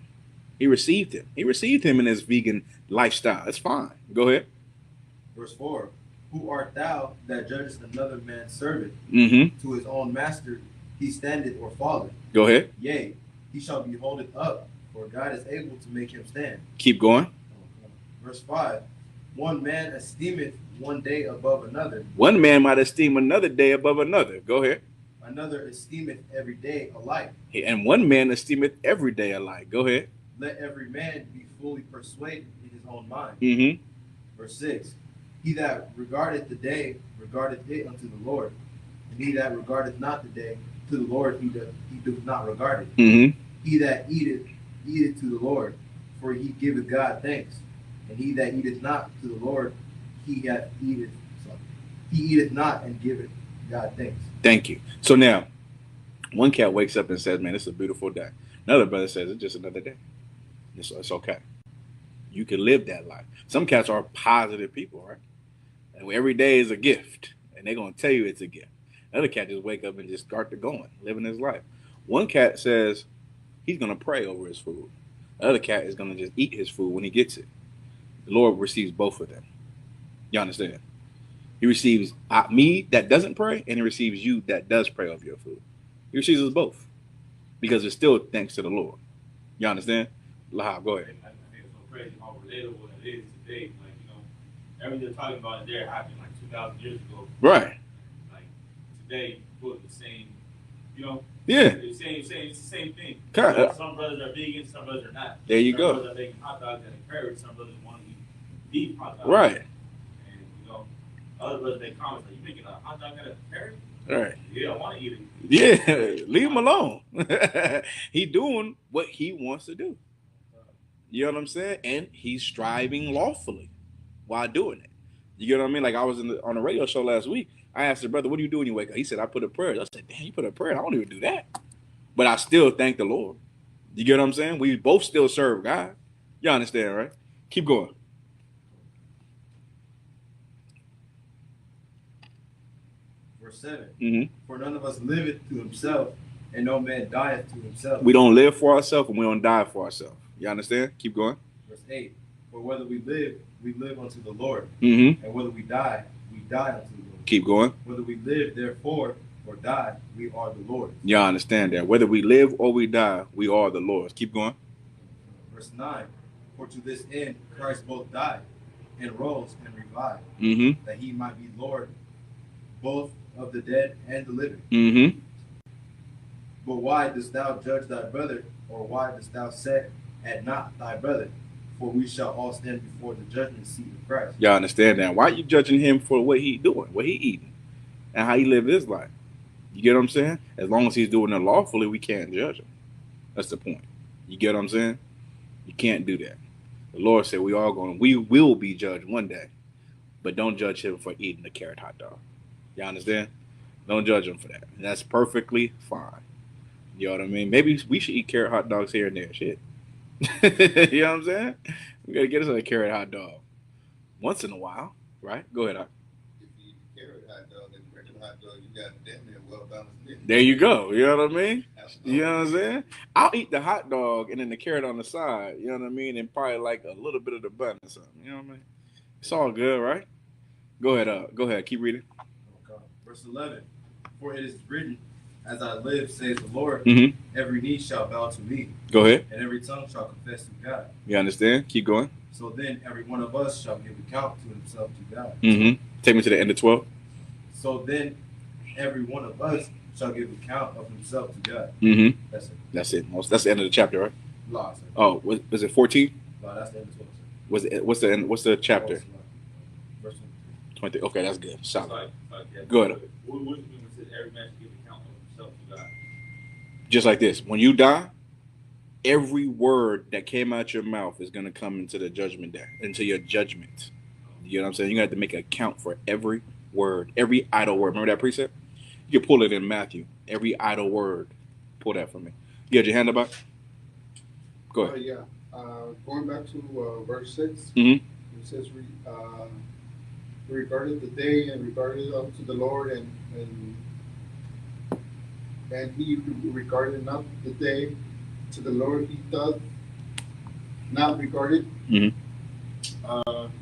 He received him. He received him in his vegan lifestyle. It's fine. Go ahead. Verse 4. Who art thou that judgest another man's servant? To his own master he standeth or falleth. Go ahead. Yea, he shall be holdeth up, for God is able to make him stand. Keep going. Verse 5. One man esteemeth one day above another. One man might esteem another day above another. Go ahead. Another esteemeth every day alike. And one man esteemeth every day alike. Go ahead. Let every man be fully persuaded in his own mind. Verse 6. He that regardeth the day regardeth it unto the Lord, and he that regardeth not the day to the Lord he doth not regard it. He that eateth to the Lord, for he giveth God thanks. And he that eateth not to the Lord, he eateth not and giveth God thanks. Thank you. So now, One cat wakes up and says, "Man, it's a beautiful day." Another brother says, "It's just another day. It's okay. You can live that life." Some cats are positive people, right? And every day is a gift, and they're gonna tell you it's a gift. Another cat just wake up and just start to going, living his life. One cat says he's gonna pray over his food. The other cat is gonna just eat his food when he gets it. The Lord receives both of them. You understand? He receives me that doesn't pray, and he receives you that does pray over your food. He receives us both because it's still thanks to the Lord. You understand? Lahab, go ahead. I think it's so crazy how relatable it is today. Like, everything they're talking about there happened like 2,000 years ago. Right. Like today, people are the same. Yeah. It's the same thing. Kinda. Some brothers are vegan, some brothers are not. There you some go. Brothers are making hot dogs and carrots. Some brothers want to eat beef hot dogs. Right. And other brothers make comments like, "You making a hot dog out of carrot?" Right. Yeah, I want to eat it. Yeah. Leave him alone. He doing what he wants to do. You know what I'm saying? And he's striving lawfully while doing it. You get what I mean? Like I was on a radio show last week. I asked the brother, "What do you do when you wake up?" He said, "I put a prayer." I said, "Damn, you put a prayer? I don't even do that." But I still thank the Lord. You get what I'm saying? We both still serve God. You understand, right? Keep going. Verse 7. Mm-hmm. For none of us liveth to himself, and no man dieth to himself. We don't live for ourselves, and we don't die for ourselves. You understand? Keep going. Verse 8. For whether we live unto the Lord. Mm-hmm. And whether we die unto the Lord. Keep going. Whether we live, therefore, or die, we are the Lord. Y'all understand that. Whether we live or we die, we are the Lord's. Keep going. Verse 9. For to this end Christ both died and rose and revived, Mm-hmm. that he might be Lord both of the dead and the living. Mm-hmm. But why dost thou judge thy brother, or why dost thou set at naught thy brother? For we shall all stand before the judgment seat of Christ. Y'all understand that. Why are you judging him for what he doing, what he eating, and how he live his life? You get what I'm saying? As long as he's doing it lawfully, we can't judge him. That's the point. You get what I'm saying? You can't do that. The Lord said we will be judged one day, but don't judge him for eating a carrot hot dog. You understand? Don't judge him for that. And that's perfectly fine. You know what I mean? Maybe we should eat carrot hot dogs here and there. Shit. You know what I'm saying? We gotta get us a carrot hot dog once in a while, right? Go ahead. If you eat carrot hot dog and regular hot dog, you got damn near well balanced meal. There you go. You know what I mean? Absolutely. You know what I'm saying? I'll eat the hot dog and then the carrot on the side. You know what I mean? And probably like a little bit of the bun or something. You know what I mean? It's all good, right? Go ahead. Go ahead. Keep reading. Okay. Verse 11. For it is written, as I live, says the Lord, Mm-hmm. every knee shall bow to me, Go ahead. and every tongue shall confess to God. You understand? Keep going. So then every one of us shall give account to himself to God. Mm-hmm. Take me to the end of 12. So then every one of us shall give account of himself to God. Mm-hmm. That's it. That's it. That's the end of the chapter, right? Law, sir. Oh, was it 14? Law, that's the end of 12, sir. What's the chapter? Verse 20. Okay, that's good. It's Solid. like that. Go ahead. What does it mean when it says every man should give account of himself to God? Just like this. When you die, every word that came out your mouth is going to come into the judgment day, into your judgment. You know what I'm saying? You have to make an account for every word, every idle word. Remember that precept? You can pull it in Matthew. Every idle word. Pull that for me. You had your hand up? Go ahead. Yeah. Going back to verse 6, Mhm. it says, regarding the day and regarding unto the Lord, and he regarded not the day to the Lord, he doth not regard it. Mhm.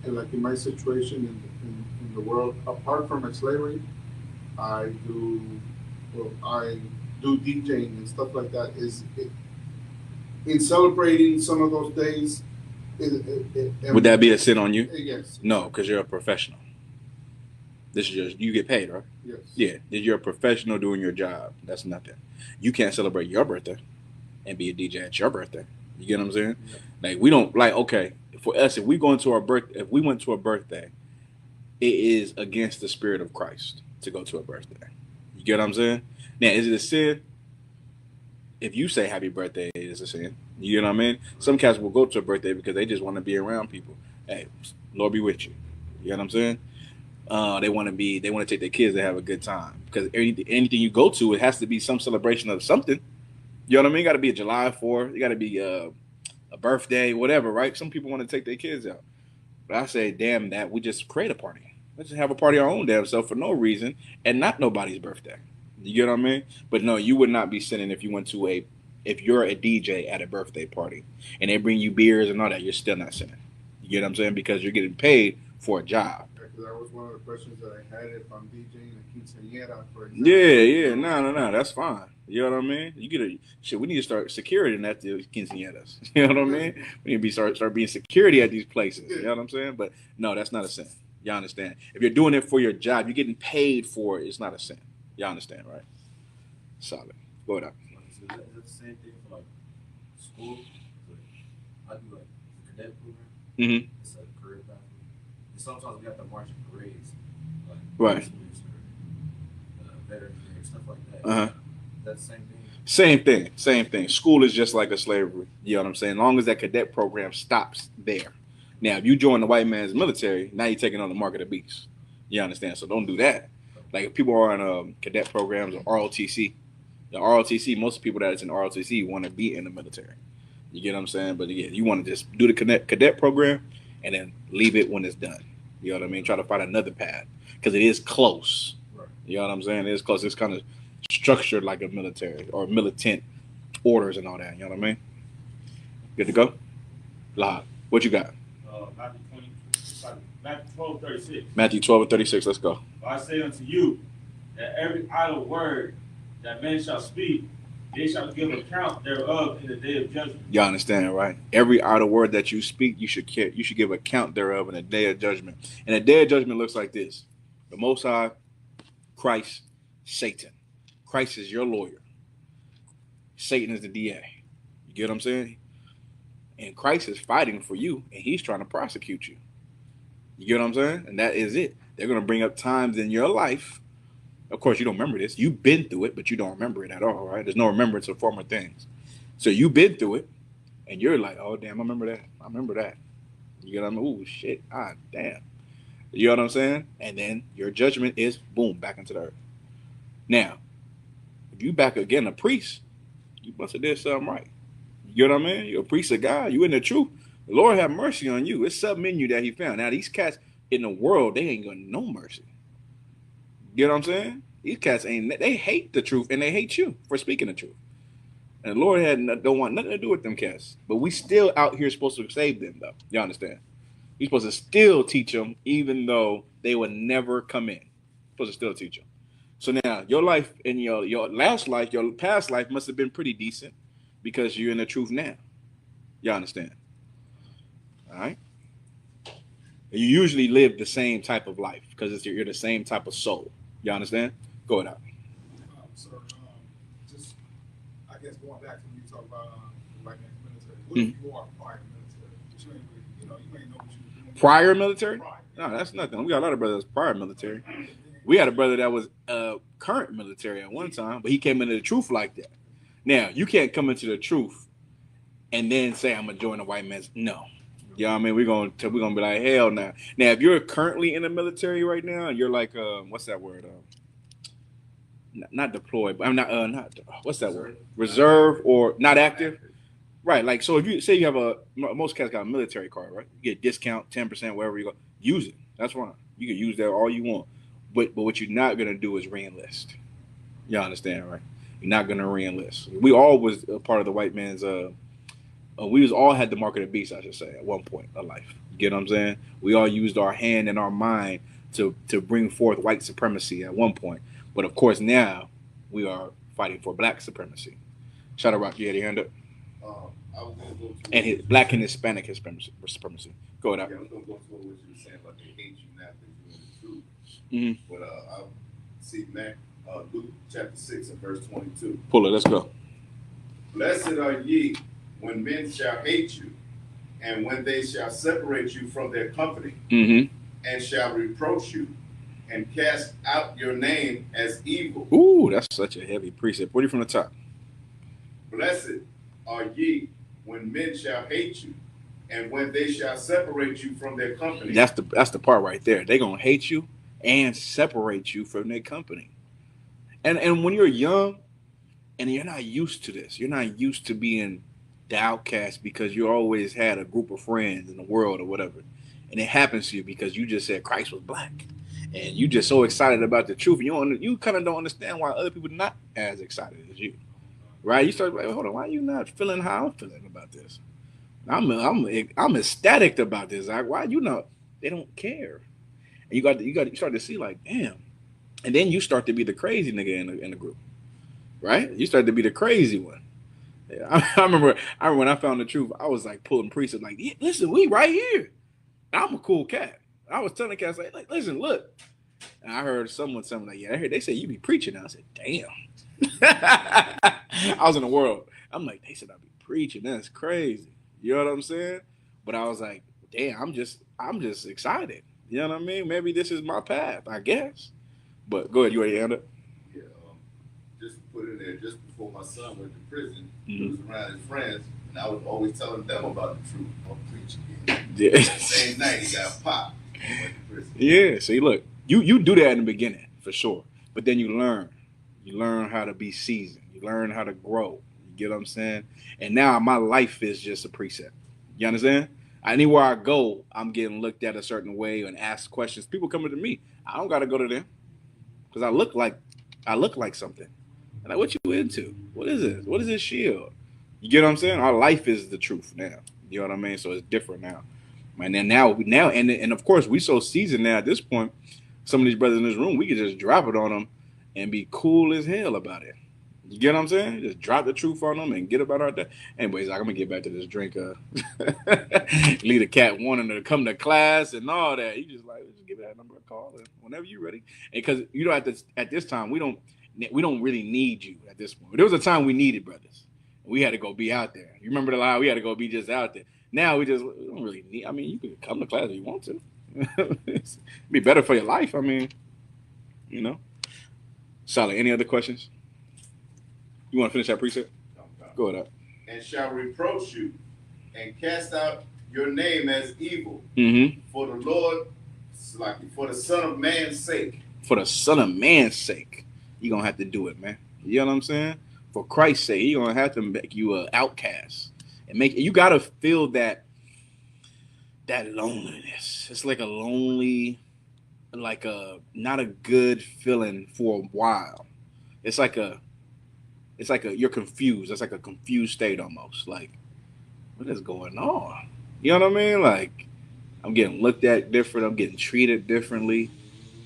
And like in my situation in the world, apart from my slavery, I do DJing and stuff like that. In celebrating some of those days, Would that be a sin on you? Yes. No, because you're a professional. This is just, you get paid, right? Yes. Yeah, you're a professional doing your job. That's nothing. You can't celebrate your birthday and be a DJ at your birthday. You get what I'm saying? Yeah. Like, we don't, like, okay, for us, if we went to a birthday, it is against the spirit of Christ to go to a birthday. You get what I'm saying? Now, is it a sin? If you say happy birthday, it is a sin. You get what I mean? Some cats will go to a birthday because they just want to be around people. Hey, Lord be with you. You know what I'm saying? They want to take their kids to have a good time, because anything you go to, it has to be some celebration of something. You know what I mean? Got to be a July 4th. It got to be a birthday, whatever, right? Some people want to take their kids out. But I say, damn that, we just create a party. Let's just have a party our own damn self for no reason and not nobody's birthday. You get what I mean? But no, you would not be sinning if you're a DJ at a birthday party and they bring you beers and all that, you're still not sinning. You get what I'm saying? Because you're getting paid for a job. Because that was one of the questions that I had if I'm DJing a quinceañera, for example. Yeah, no, that's fine. You know what I mean? We need to start security in at the quinceañeras. You know what I mean? We need to start being security at these places. You know what I'm saying? But no, that's not a sin. Y'all understand? If you're doing it for your job, you're getting paid for it. It's not a sin. Y'all understand, right? Solid. Go ahead. Is that the same thing for like school? I do like the cadet program. Mm-hmm. It's like a career pathway. And sometimes we have to march in parades, like Right. Veterans Day, stuff like that. Uh-huh. That's the same thing. Same thing. School is just like a slavery. You know what I'm saying? As long as that cadet program stops there. Now, if you join the white man's military, now you're taking on the mark of the beast. You understand? So don't do that. Like if people are in cadet programs or ROTC, most people that is in ROTC want to be in the military. You get what I'm saying? But yeah, you want to just do the cadet program and then leave it when it's done. You know what I mean? Try to find another path because it is close. Right. You know what I'm saying? It is close. It's kind of structured like a military or militant orders and all that. You know what I mean? Good to go? Live. What you got? Matthew 12:36. Matthew 12:36. Let's go. I say unto you that every idle word that men shall speak, they shall give account thereof in the day of judgment. Y'all understand, right? Every idle word that you speak, you should give account thereof in the day of judgment. And the day of judgment looks like this: the Most High, Christ, Satan. Christ is your lawyer. Satan is the DA. You get what I'm saying? And Christ is fighting for you, and he's trying to prosecute you. You get what I'm saying? And that is it. They're going to bring up times in your life. Of course, you don't remember this. You've been through it, but you don't remember it at all, right? There's no remembrance of former things. So you've been through it, and you're like, oh, damn, I remember that. You get what I mean? Oh, shit. Ah, damn. You know what I'm saying? And then your judgment is, boom, back into the earth. Now, if you back again a priest, you must have did something right. You know what I mean? You're a priest of God. You in the truth. The Lord have mercy on you. It's something in you that he found. Now, these cats in the world, they ain't got no mercy. You know what I'm saying? These cats they hate the truth, and they hate you for speaking the truth. And the Lord don't want nothing to do with them cats. But we still out here supposed to save them, though. You understand? You're supposed to still teach them, even though they would never come in. You're supposed to still teach them. So now, your life and your last life, your past life must have been pretty decent because you're in the truth now. You understand? All right? You usually live the same type of life because you're the same type of soul. You understand? Go ahead out. So, just, I guess going back to when you talk about the white man's military, what if you are prior military? But you ain't really, you ain't know what you were doing. Prior military? Prior. No, that's nothing. We got a lot of brothers prior military. We had a brother that was current military at one time, but he came into the truth like that. Now, you can't come into the truth and then say, I'm going to join the white man's. No. You know what I mean? We're gonna be like, hell no. Now, if you're currently in the military right now, you're like, what's that word? Not deployed, but I'm not what's that word? Reserve or not active? Right. Like, so if you say you have most cats got a military card, right? You get discount 10% wherever you go. Use it. That's fine. You can use that all you want. But what you're not gonna do is re-enlist. Y'all understand, right? You're not gonna re-enlist. We all was a part of the white man's. We was all had the mark of the beast, I should say, at one point of life. You get what I'm saying? We all used our hand and our mind to bring forth white supremacy at one point. But of course, now we are fighting for black supremacy. Shout out, Rock. You had your hand up. I was going to go to And black and Hispanic supremacy. Go ahead. Yeah, I was going to go to what you were saying about they hate you now because you're in the truth. Mm-hmm. But I see Luke chapter 6 and verse 22. Pull it. Let's go. Blessed are ye when men shall hate you, and when they shall separate you from their company, and shall reproach you, and cast out your name as evil. Ooh, that's such a heavy precept. Put it from the top. Blessed are ye when men shall hate you, and when they shall separate you from their company. That's the part right there. They're gonna hate you, and separate you from their company. And when you're young and you're not used to this, you're not used to being the outcast because you always had a group of friends in the world or whatever. And it happens to you because you just said Christ was black. And you just so excited about the truth. You kind of don't understand why other people are not as excited as you. Right? You start like, hold on, why are you not feeling how I'm feeling about this? I'm ecstatic about this. Like, why you not? They don't care. And you start to see like, damn. And then you start to be the crazy nigga in the group, right? You start to be the crazy one. Yeah, I remember when I found the truth, I was like pulling precepts like, yeah, listen, we right here. I'm a cool cat. I was telling the cats like listen, look. And I heard someone like, yeah, I heard they say you be preaching. I said, damn. I was in the world. I'm like, they said I be preaching. That's crazy. You know what I'm saying? But I was like, damn, I'm just excited. You know what I mean? Maybe this is my path, I guess. But go ahead, you already answered. Yeah, just to put it in there, just before my son went to prison, he was around his friends, and I was always telling them about the truth on preaching. Yeah. Same night he got popped and went to prison. Yeah. See, look, you do that in the beginning for sure, but then you learn. You learn how to be seasoned. You learn how to grow. You get what I'm saying? And now my life is just a precept. You understand? Anywhere I go, I'm getting looked at a certain way and asked questions. People coming to me. I don't got to go to them because I look like something. And like, what you into? What is this? What is this shield? You get what I'm saying? Our life is the truth now. You know what I mean? So it's different now. And then now, and of course, we so seasoned now at this point. Some of these brothers in this room, we could just drop it on them and be cool as hell about it. You get what I'm saying? Just drop the truth on them and get about our day. Anyways, I'm gonna get back to this drink. Lead a cat wanting to come to class and all that. You just like, just give that number a call and whenever you're ready. And because you know, at this time, we don't really need you at this point. There was a time we needed brothers. We had to go be out there. You remember the line? We had to go be just out there. Now we don't really need. I mean, you could come to class if you want to. It'd be better for your life. I mean, you know. Solid. Any other questions? You want to finish that precept? Go ahead. And shall reproach you and cast out your name as evil for the Lord, for the Son of Man's sake. For the Son of Man's sake, you're going to have to do it, man. You know what I'm saying? For Christ's sake, you're going to have to make you an outcast. And you got to feel that loneliness. It's like a lonely, like a not a good feeling for a while. It's like you're confused. It's like a confused state almost. Like, what is going on? You know what I mean? Like, I'm getting looked at different. I'm getting treated differently.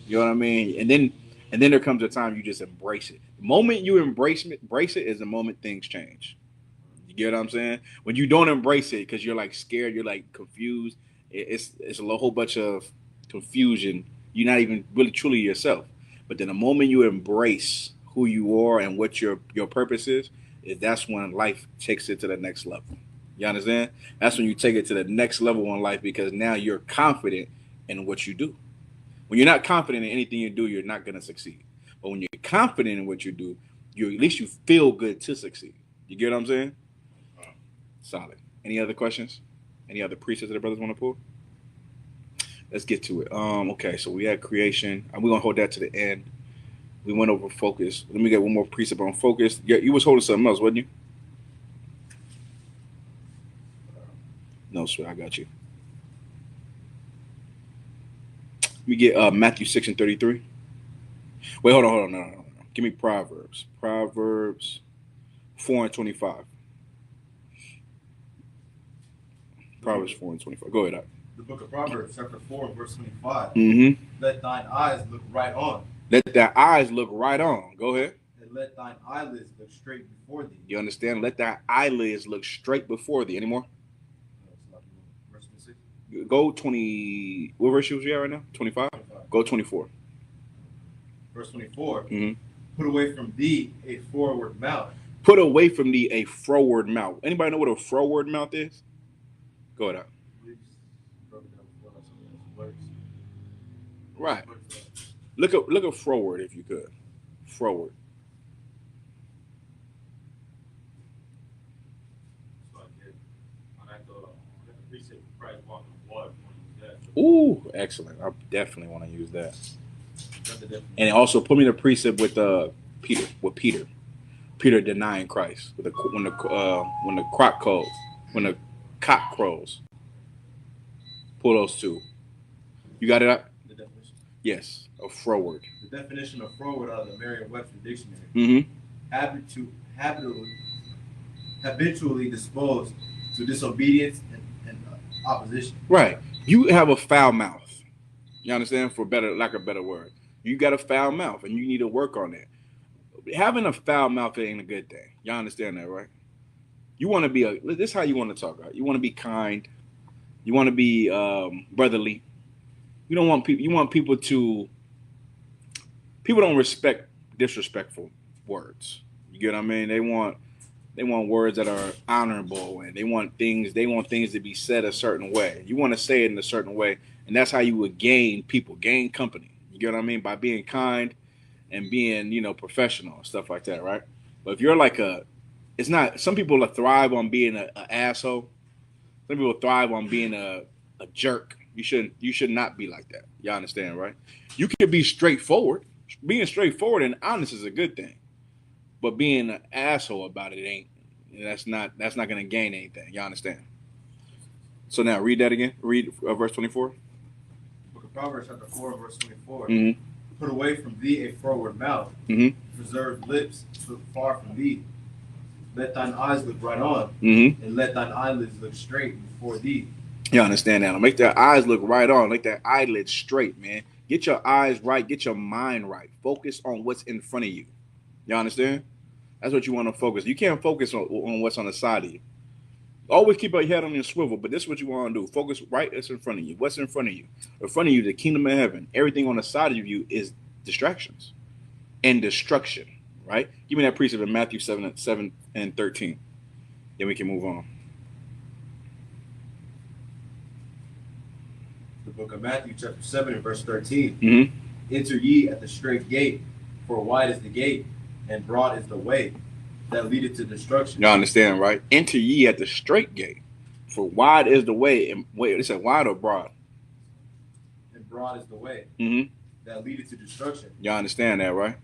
You know what I mean? And then there comes a time you just embrace it. The moment you embrace it is the moment things change. You get what I'm saying? When you don't embrace it because you're like scared, you're like confused. It's a whole bunch of confusion. You're not even really truly yourself. But then the moment you embrace who you are and what your purpose is that's when life takes it to the next level. You understand? That's when you take it to the next level in life because now you're confident in what you do. When you're not confident in anything you do, you're not going to succeed. But when you're confident in what you do, at least you feel good to succeed. You get what I'm saying? Solid. Any other questions? Any other precepts that the brothers want to pull? Let's get to it. Okay, so we had creation. We're going to hold that to the end. We went over focus. Let me get one more precept on focus. Yeah, you was holding something else, wasn't you? No, sir, I got you. We get Matthew 6 and 33. Wait, hold on. No. Give me Proverbs. Proverbs 4 and 25. Proverbs 4 and 25. Go ahead. The book of Proverbs, chapter 4, verse 25. Mm-hmm. Let thine eyes look right on. Let thy eyes look right on. Go ahead. And let thine eyelids look straight before thee. You understand? Let thy eyelids look straight before thee. Any more? Verse 26. Go 20. What verse was you at right now? 25? Go 24. Verse 24. Mm-hmm. Put away from thee a forward mouth. Put away from thee a froward mouth. Anybody know what a froward mouth is? Go ahead. Right. Look at froward if you could. Froward. Ooh, excellent. I definitely want to use that. the definition. And also put me the precept with Peter. With Peter denying Christ with when the cock crows. Pull those two. You got it up? The definition. Yes, a froward. The definition of froward out of the Merriam-Webster dictionary. Mm-hmm. Habitually disposed to disobedience and opposition. Right. You have a foul mouth. You understand? For lack of a better word. You got a foul mouth and you need to work on that. Having a foul mouth ain't a good thing. Y'all understand that, right? You want to be this is how you want to talk, right? You want to be kind. You want to be brotherly. You don't want people. You want people to. People don't respect disrespectful words. You get what I mean? They want words that are honorable, and they want things to be said a certain way. You want to say it in a certain way, and that's how you would gain people, gain company. You get what I mean? By being kind and being, professional and stuff like that, right? But if you're like it's not. Some people thrive on being an asshole. Some people thrive on being a jerk. You should not be like that. Y'all understand, right? You can be straightforward. Being straightforward and honest is a good thing. But being an asshole about it ain't. That's not going to gain anything. Y'all understand? So now read that again. Read verse 24. Book of Proverbs chapter 4 verse 24. Mm-hmm. Put away from thee a froward mouth. Mm-hmm. Preserve lips far from thee. Let thine eyes look right on, Mm-hmm. and let thine eyelids look straight before thee. You understand that? Make their eyes look right on. Make their eyelids straight, man. Get your eyes right. Get your mind right. Focus on what's in front of you. You understand? That's what you want to focus. You can't focus on what's on the side of you. Always keep your head on your swivel, but this is what you want to do. Focus right that's in front of you. What's in front of you? In front of you, the kingdom of heaven. Everything on the side of you is distractions and destruction, right? Give me that precept in Matthew 7 and 13. Then we can move on. The book of Matthew chapter 7 and verse 13. Mm-hmm. Enter ye at the straight gate, for wide is the gate, and broad is the way that leadeth to destruction. You understand, right? Enter ye at the straight gate, for wide is the way. And wait, it said wide or broad? And broad is the way Mm-hmm. that leadeth to destruction. You understand that, right?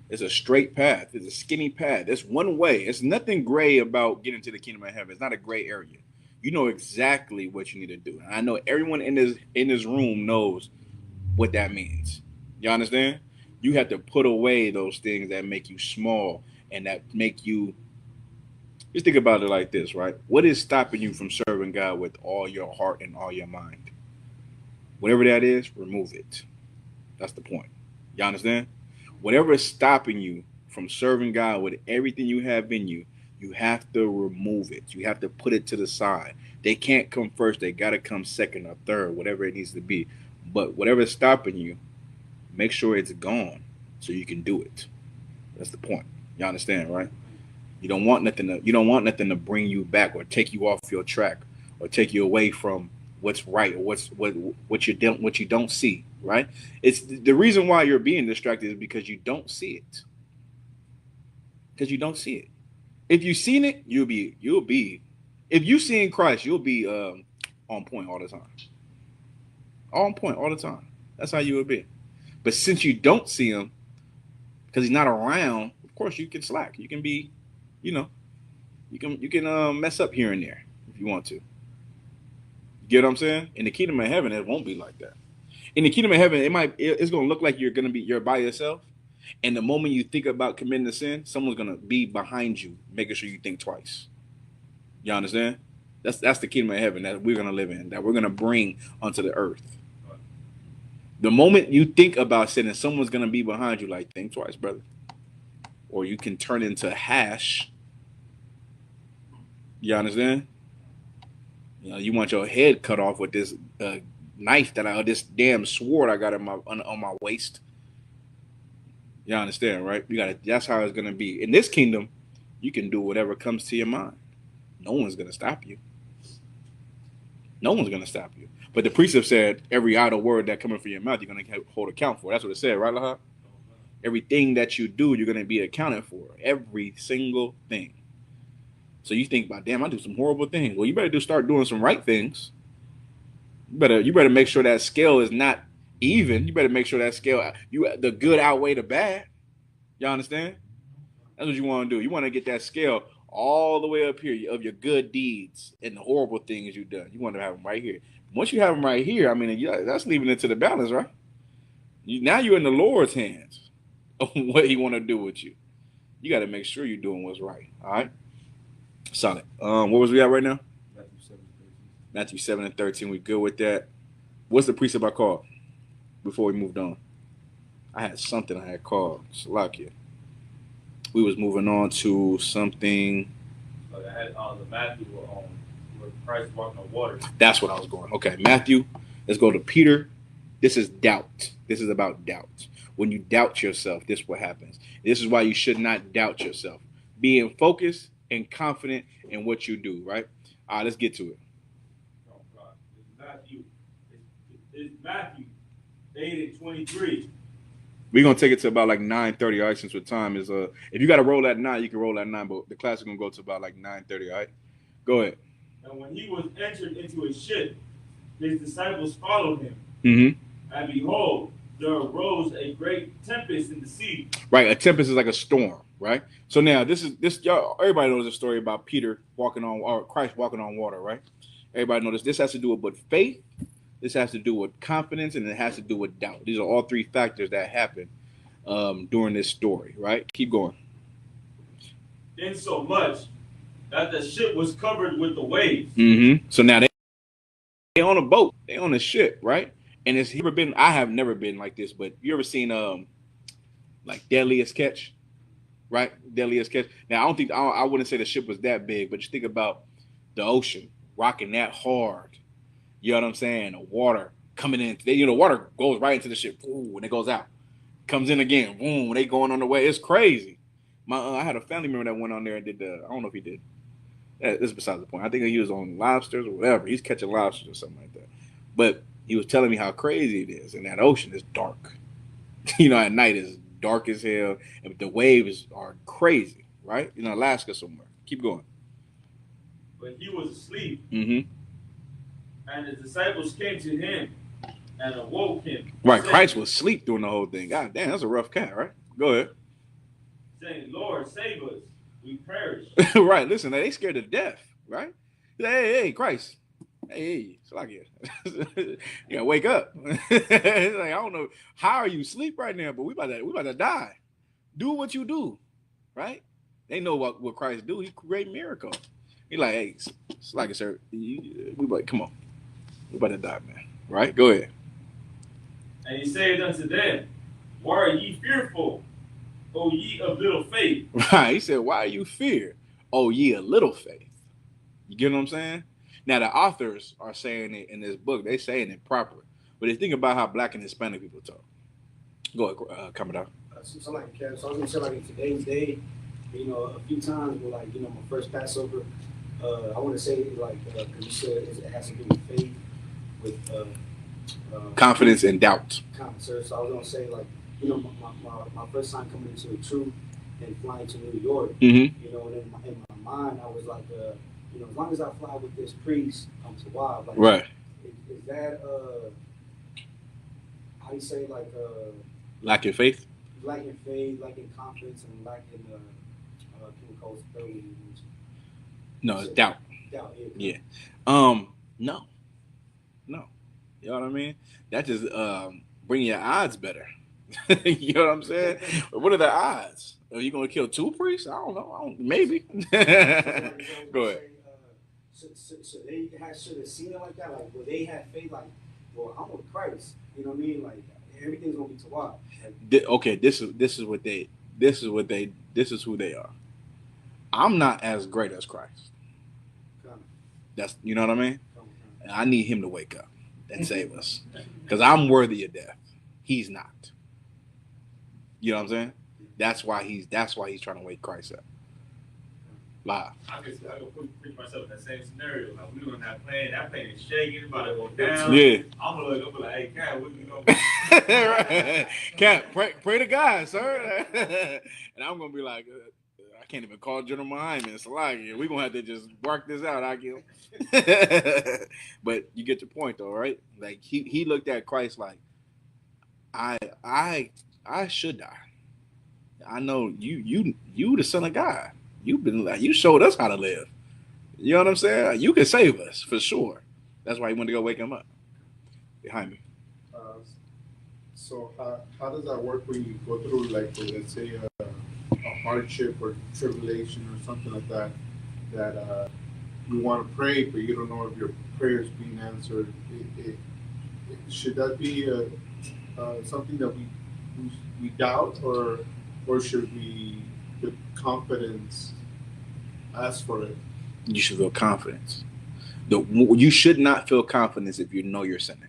It's a straight path. It's a skinny path. It's one way. It's nothing gray about getting to the kingdom of heaven. It's not a gray area. You know exactly what you need to do. And I know everyone in this room knows what that means. You understand? You have to put away those things that make you small and that make you. Just think about it like this, right? What is stopping you from serving God with all your heart and all your mind? Whatever that is, remove it. That's the point. You understand? Whatever is stopping you from serving God with everything you have in you, you have to remove it. You have to put it to the side. They can't come first. They got to come second or third, whatever it needs to be. But whatever is stopping you, make sure it's gone so you can do it. That's the point. You understand, right? You don't want nothing to bring you back or take you off your track or take you away from what's right or what you don't see, right? It's the reason why you're being distracted is because you don't see it. Because you don't see it. If you've seen it, you'll be. If you seen Christ, you'll be on point all the time. On point all the time. That's how you will be. But since you don't see him, because he's not around, of course you can slack. You can be, you can mess up here and there if you want to. You get what I'm saying? In the kingdom of heaven, it won't be like that. In the kingdom of heaven, it's gonna look like you're by yourself. And the moment you think about committing a sin, someone's gonna be behind you, making sure you think twice. You understand? That's the kingdom of heaven that we're gonna live in, that we're gonna bring onto the earth. The moment you think about sinning, someone's gonna be behind you, like, think twice, brother. Or you can turn into hash. You understand? You want your head cut off with this knife this damn sword I got on my waist. You understand, right? That's how it's gonna be. In this kingdom, you can do whatever comes to your mind. No one's gonna stop you. No one's gonna stop you. But the precept said every idle word that coming from your mouth, you're gonna hold account for. That's what it said, right, Lahab? Everything that you do, you're gonna be accounted for. Every single thing. So you think about, damn, I do some horrible things. Well, you better start doing some right things. You better make sure that scale is not Even, you better make sure that scale, the good outweigh the bad. Y'all understand? That's what you want to do. You want to get that scale all the way up here of your good deeds and the horrible things you've done. You want to have them right here. Once you have them right here, I mean, that's leaving it to the balance, right? Now you're in the Lord's hands of what He want to do with you. You got to make sure you're doing what's right. All right, solid. What was we at right now? Matthew 7:13. We good with that. What's the precept I called before we moved on? I had something I had called. Salakia. We was moving on to something. Like I had the Matthew where Christ walking on water. That's what I was going. Okay, Matthew. Let's go to Peter. This is doubt. This is about doubt. When you doubt yourself, this is what happens. This is why you should not doubt yourself. Being focused and confident in what you do, right? All right, let's get to it. Oh God, it's Matthew 8:23. We're gonna take it to about like 9:30, all right, since what time is if you gotta roll at 9, you can roll at 9, but the class is gonna go to about like 9:30, all right? Go ahead. And when he was entered into a ship, his disciples followed him. Mm-hmm. And behold, there arose a great tempest in the sea. Right, a tempest is like a storm, right? So now this y'all, everybody knows the story about Peter walking on, or Christ walking on water, right? Everybody knows this. This has to do with faith, this has to do with confidence, and it has to do with doubt. These are all three factors that happen during this story, right? Keep going. Insomuch that the ship was covered with the waves. Mm-hmm. So now they on a boat, they on a ship, right? And it's never been, I have never been like this, but you ever seen like Deadliest Catch, right? Deadliest Catch. Now I wouldn't say the ship was that big, but you think about the ocean rocking that hard. You know what I'm saying? The water coming in. Water goes right into the ship. Ooh, when it goes out, comes in again. Boom, when they going on the way. It's crazy. I had a family member that went on there and did I don't know if he did. This is besides the point. I think he was on lobsters or whatever. He's catching lobsters or something like that. But he was telling me how crazy it is. And that ocean is dark. At night it's dark as hell. And the waves are crazy, right? Alaska somewhere. Keep going. But he was asleep. Mm-hmm. And his disciples came to him and awoke him. Right. Saying, Christ was asleep during the whole thing. God damn, that's a rough cat, right? Go ahead. Saying, Lord, save us. We perish. Right. Listen, they scared to death, right? Hey, Christ. Hey, it's like you gotta wake up. It's like, I don't know how are you asleep right now, but we about to die. Do what you do, right? They know what Christ do. He create miracles. He like, hey, it's like, sir, we like, come on, we about to die, man. Right? Go ahead. And he said unto them, why are ye fearful, O ye of little faith? Right. He said, why are you fear, O ye of little faith? You get what I'm saying? Now, the authors are saying it in this book. They're saying it properly. But they think about how Black and Hispanic people talk. Go ahead, Commodore. So I was going to say, like, in today's day, a few times with, like, my first Passover, I want to say, like, because you said it has to do with faith, with confidence and doubt. Confidence. So I was going to say, like, my first time coming into the truth and flying to New York, Mm-hmm. And in my mind, I was like, as long as I fly with this priest, I'm survived. Like, Right. Is that how you say, like, Lacking faith? lacking faith, lacking confidence, and lacking chemicals, No, it's doubt. doubt? Yeah. No. You know what I mean? That just bring your odds better. You know what I'm saying? What are the odds? Are you gonna kill 2 priests? I don't know. Maybe. Go ahead. So they should have seen it like that. Like, well, they had faith. Like, well, I'm with Christ. You know what I mean? Like, everything's gonna be Tawab. Okay, this is who they are. I'm not as great as Christ. That's, you know what I mean? And I need him to wake up and save us, because I'm worthy of death. He's not. You know what I'm saying? That's why he's trying to wake Christ up. Live. I can put myself in that same scenario. Like, we on that plane is shaking, about to go down. Yeah. I'm gonna look up and like, hey, Cat, what you know? Right. Cat, pray to God, sir. And I'm gonna be like, I can't even call General Muhammad. It's like, we're gonna have to just work this out, I guess. But you get your point though, right? Like he looked at Christ like, I should die. I know you the son of God. You showed us how to live. You know what I'm saying? You can save us for sure. That's why he went to go wake him up. Behind me. So how does that work when you go through, like, let's say a hardship or tribulation or something like that, that you want to pray but you don't know if your prayer is being answered? Should that be something that we doubt, or should we with confidence ask for it? You should feel confidence. You should not feel confidence if you know you're sinning.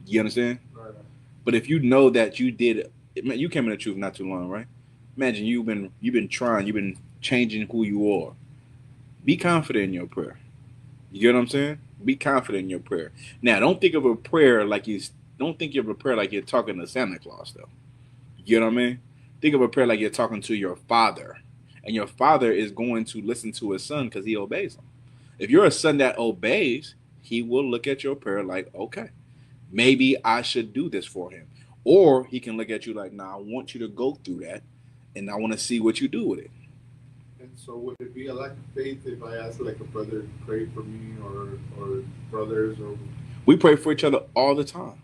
You understand? Right. But if you know that you did, you came in the truth not too long, right? Imagine you've been trying, you've been changing who you are. Be confident in your prayer. You get what I'm saying? Be confident in your prayer. Now, don't think of a prayer like you're talking to Santa Claus, though. You know what I mean? Think of a prayer like you're talking to your father, and your father is going to listen to his son because he obeys him. If you're a son that obeys, he will look at your prayer like, okay, maybe I should do this for him. Or he can look at you like, nah, I want you to go through that, and I want to see what you do with it. And so would it be a lack of faith if I ask, like, a brother to pray for me, or brothers, or... We pray for each other all the time.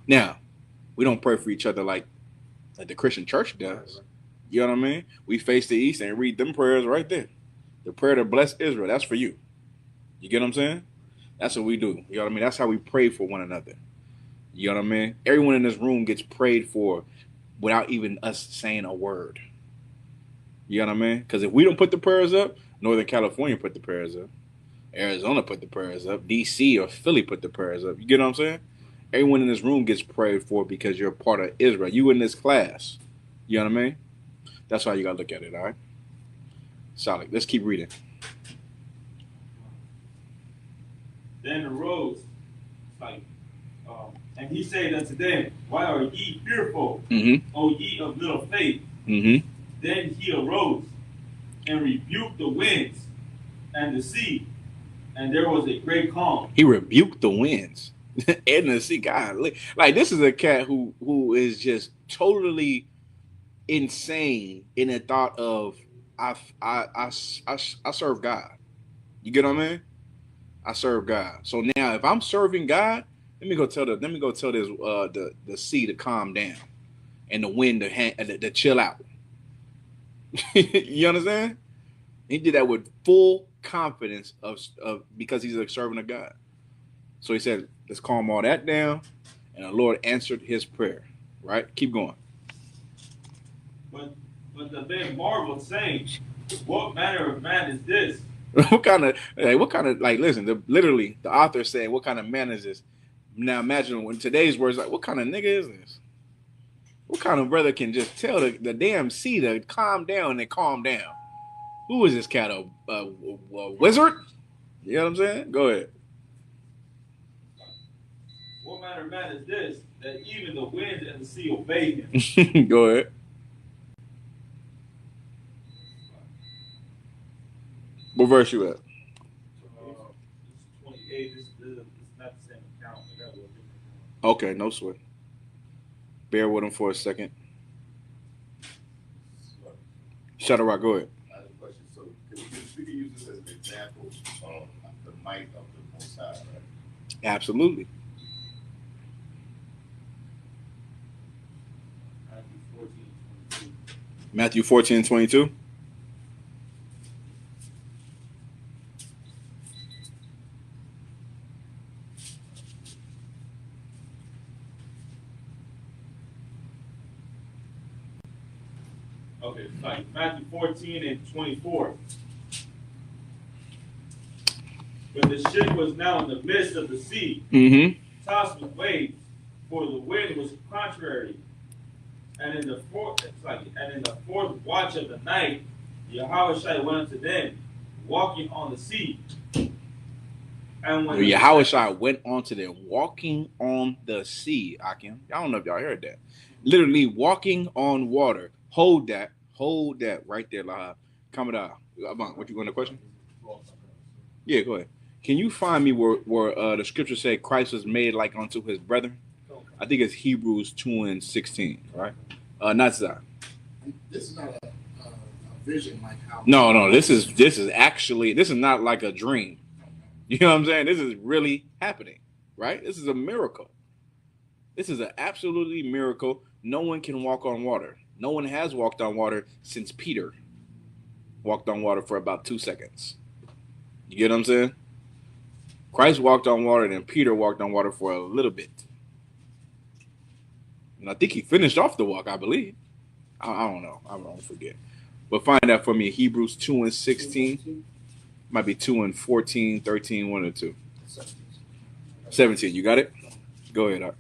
Now, we don't pray for each other like the Christian church does. You know what I mean? We face the east and read them prayers right there. The prayer to bless Israel, that's for you. You get what I'm saying? That's what we do. You know what I mean? That's how we pray for one another. You know what I mean? Everyone in this room gets prayed for without even us saying a word. You know what I mean? Because if we don't put the prayers up, Northern California put the prayers up. Arizona put the prayers up. DC or Philly put the prayers up. You get what I'm saying? Everyone in this room gets prayed for because you're part of Israel. You in this class. You know what I mean? That's how you got to look at it, all right? Solid. Let's keep reading. Then arose, and he said unto them, why are ye fearful, O ye of little faith? Then he arose and rebuked the winds and the sea, and there was a great calm. He rebuked the winds and the sea. God, like, this is a cat who is just totally insane in the thought of I serve God. You get what I mean? I serve God. So now, if I'm serving God, let me go tell this the sea to calm down and the wind to chill out. You understand? He did that with full confidence of because he's a servant of God. So he said, let's calm all that down, and the Lord answered his prayer. Right? Keep going. But the men marveled, saying, what manner of man is this? what kind of listen, literally the author saying, what kind of man is this? Now imagine when today's words, like, what kind of nigga is this? What kind of brother can just tell the damn sea to calm down and calm down? Who is this cat? A wizard? You know what I'm saying? Go ahead. What manner of man is this, that even the wind and the sea obey him? Go ahead. What verse you at? 28. This is not the same account. Okay, no sweat. Bear with him for a second. Shut up, go ahead. I have a question. So we can use this as an example of the might of the Most High, right? Absolutely. Matthew 14:22. Okay, fine. Matthew 14:24. But the ship was now in the midst of the sea, tossed with waves, for the wind was contrary. And in the fourth watch of the night, Yahweh went unto them, walking on the sea. And when Yahweh went onto them, walking on the sea, Akim. I don't know if y'all heard that. Literally walking on water. Hold that right there, Lahab. Come out. What you going to question? Yeah, go ahead. Can you find me where the scripture say Christ was made like unto his brethren? I think it's Hebrews 2:16, right? Not that. This is not a vision like how. No. This is actually, this is not like a dream. You know what I'm saying? This is really happening, right? This is a miracle. This is an absolutely miracle. No one can walk on water. No one has walked on water since Peter walked on water for about 2 seconds. You get what I'm saying? Christ walked on water, and then Peter walked on water for a little bit. And I think he finished off the walk, I believe. I don't know. I don't forget. But find that for me. Hebrews 2:16. Might be 2:14, 13, 1 or 2. 17. You got it? Go ahead, Art.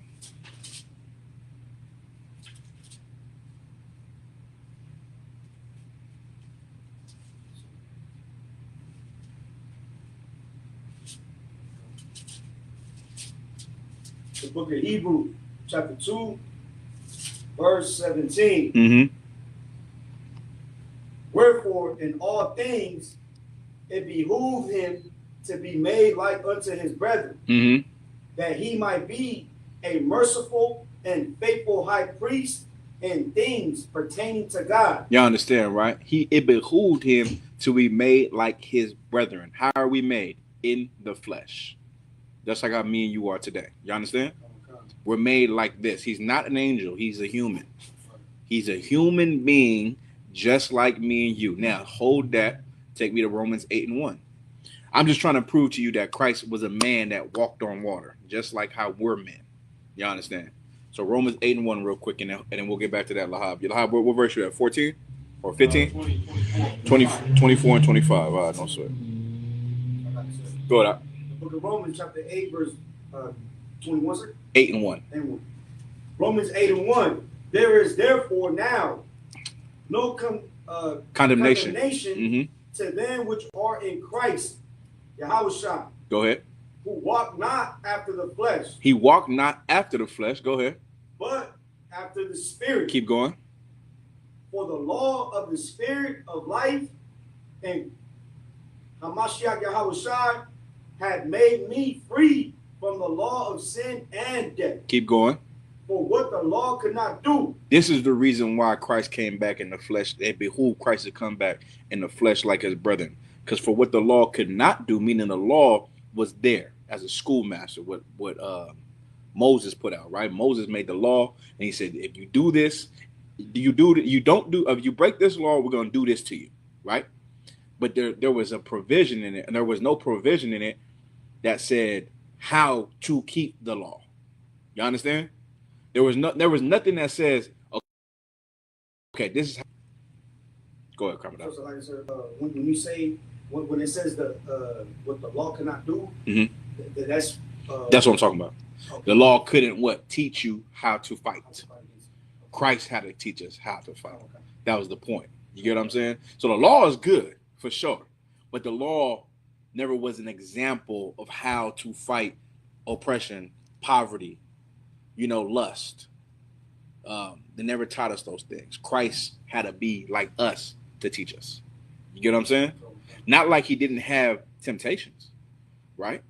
The book of Hebrews, chapter 2, verse 17. Mm-hmm. Wherefore, in all things, it behooved him to be made like unto his brethren, Mm-hmm. that he might be a merciful and faithful high priest in things pertaining to God. Y'all understand, right? It behooved him to be made like his brethren. How are we made? In the flesh. Just like how me and you are today. You understand? We're made like this. He's not an angel. He's a human. He's a human being just like me and you. Now, hold that. Take me to Romans 8:1. I'm just trying to prove to you that Christ was a man that walked on water, just like how we're men. You understand? So Romans 8:1 real quick, and then we'll get back to that, Lahab. Lahab, what verse you at? 14 or 15? 24 and 25. All right, don't sweat. Go ahead. The book of Romans, chapter 8, verse 21, sir? 8:1. 8:1. Romans 8:1. There is therefore now no Condemnation. condemnation to them which are in Christ, Yahushua, Go ahead. who walk not after the flesh, He walked not after the flesh. Go ahead. but after the Spirit. Keep going. For the law of the Spirit of life and Hamashiach Yahushua had made me free from the law of sin and death. Keep going. For what the law could not do. This is the reason why Christ came back in the flesh. It behooved Christ to come back in the flesh like his brethren. Because for what the law could not do, meaning the law was there as a schoolmaster, what Moses put out, right? Moses made the law, and he said, if you do this, if you break this law, we're going to do this to you, right? But there was a provision in it, and there was no provision in it that said how to keep the law. You understand? There was nothing that says, okay, this is how. Go ahead, Crocodile. So like I said, when you say when it says what the law cannot do, that's what I'm talking about. Okay. The law couldn't teach you how to fight. Christ had to teach us how to fight. Okay. That was the point. You get what I'm saying? So the law is good for sure, but the law never was an example of how to fight oppression, poverty, lust. They never taught us those things. Christ had to be like us to teach us. You get what I'm saying? Not like he didn't have temptations, right?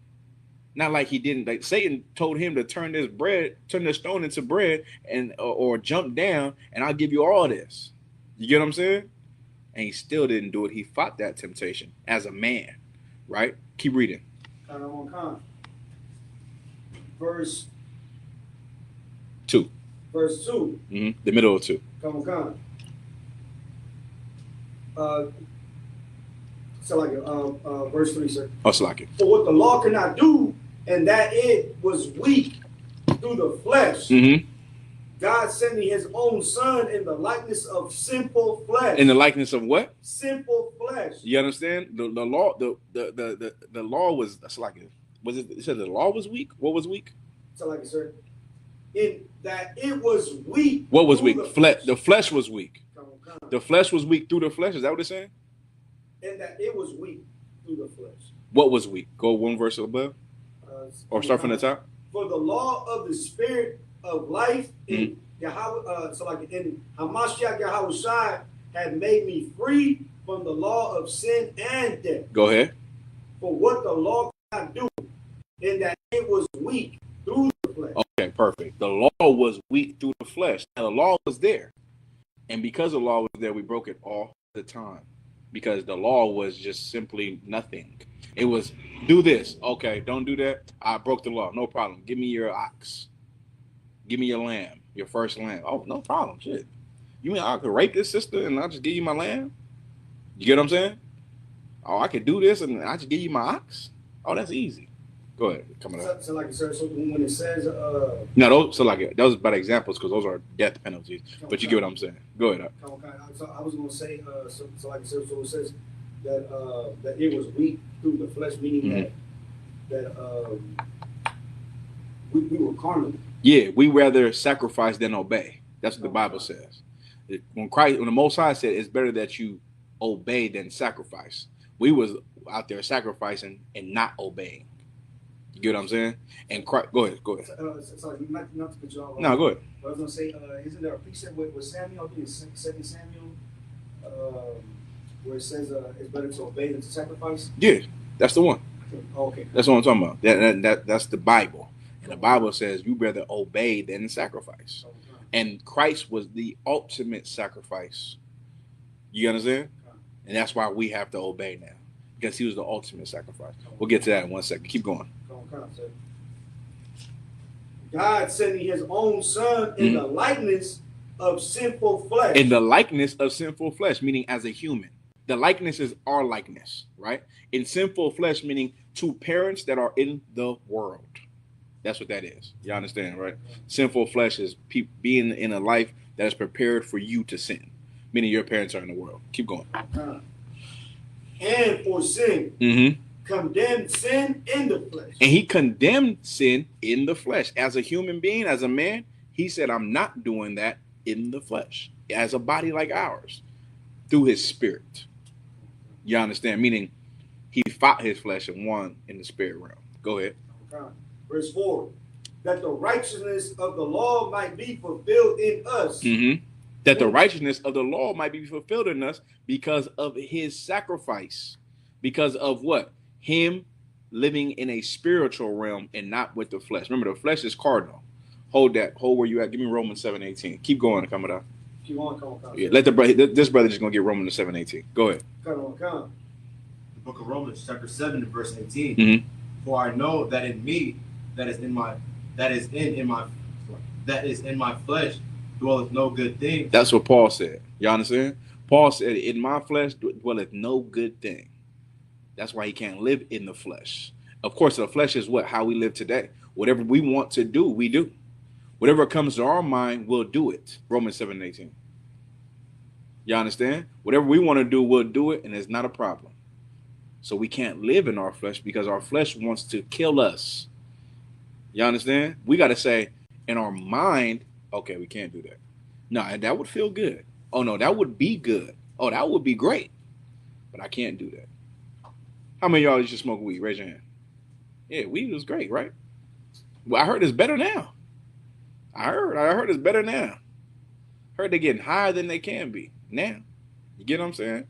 Not like he didn't. Like Satan told him to turn this stone into bread, and or jump down, and I'll give you all this. You get what I'm saying? And he still didn't do it. He fought that temptation as a man, right? Keep reading. Verse 2. Verse 2. The middle of 2. Come on. So like verse 3, sir. Oh, Slaki. For what the law could not do, and that it was weak through the flesh, God sending his own son in the likeness of simple flesh. In the likeness of what? Simple flesh. You understand? The law, the law was Slaki. Was it? It said the law was weak. What was weak? So like sir, in that it was weak. What was weak? The flesh was weak. Come on. The flesh was weak through the flesh. Is that what it's saying? And that it was weak through the flesh. What was weak? Go one verse above, or start from the top. For the law of the Spirit of life in Yahweh, so like in Hamashiach Yahushua had made me free from the law of sin and death. Go ahead. For what the law could not do, in that it was weak through the flesh. Okay. perfect. The law was weak through the flesh. Now, the law was there. And because the law was there, we broke it all the time. Because the law was just simply nothing. It was, do this. Okay, don't do that. I broke the law. No problem. Give me your ox. Give me your lamb. Your first lamb. Oh, no problem. Shit. You mean I could rape this sister and I'll just give you my lamb? You get what I'm saying? Oh, I could do this and I just give you my ox? Oh, that's easy. Go ahead. Come on. So like, sir, so when it says, No, those are bad examples because those are death penalties. But you get what I'm saying. Go ahead. So I was going to say, so like I said, so it says that that it was weak through the flesh, meaning that we were carnal. Yeah, we rather sacrifice than obey. That's what the Bible says. When the Most High said it's better that you obey than sacrifice, we was out there sacrificing and not obeying. You get what I'm saying? And Christ, go ahead. Sorry, not to put you off. No, go ahead. But I was going to say, isn't there a precept with Samuel? I think it's 2 Samuel, where it says it's better to obey than to sacrifice. Yeah, that's the one. Okay. That's what I'm talking about. That's the Bible. And the Bible says you rather obey than sacrifice. And Christ was the ultimate sacrifice. You understand? And that's why we have to obey now. Because he was the ultimate sacrifice. We'll get to that in 1 second. Keep going. God sending his own son in the likeness of sinful flesh. In the likeness of sinful flesh, meaning as a human. The likeness is our likeness, right? In sinful flesh, meaning to parents that are in the world. That's what that is. You understand, right? Sinful flesh is being in a life that is prepared for you to sin, meaning your parents are in the world. Keep going. And for sin, condemned sin in the flesh. And he condemned sin in the flesh. As a human being, as a man, he said, I'm not doing that in the flesh, as a body like ours, through his spirit. You understand? Meaning he fought his flesh and won in the spirit realm. Go ahead. Verse 4, that the righteousness of the law might be fulfilled in us. That the righteousness of the law might be fulfilled in us because of his sacrifice. Because of what? Him living in a spiritual realm and not with the flesh. Remember, the flesh is cardinal. Hold where you at. Give me Romans 7:18. Keep going, come on. Keep on. Yeah, let the brother. This brother just gonna get Romans 7:18. Go ahead. Come on. The book of Romans, chapter 7, and verse 18. For I know that in me, that is in my flesh, dwelleth no good thing. That's what Paul said. You understand? Paul said, in my flesh dwelleth no good thing. That's why he can't live in the flesh. Of course, the flesh is what? How we live today. Whatever we want to do, we do. Whatever comes to our mind, we'll do it. Romans 7:18. You understand? Whatever we want to do, we'll do it, and it's not a problem. So we can't live in our flesh because our flesh wants to kill us. You understand? We got to say in our mind, okay, we can't do that. No, that would feel good. Oh, no, that would be good. Oh, that would be great. But I can't do that. How many of y'all used to smoke weed? Raise your hand. Yeah, weed was great, right? Well, I heard it's better now. I heard it's better now. Heard they're getting higher than they can be now. You get what I'm saying?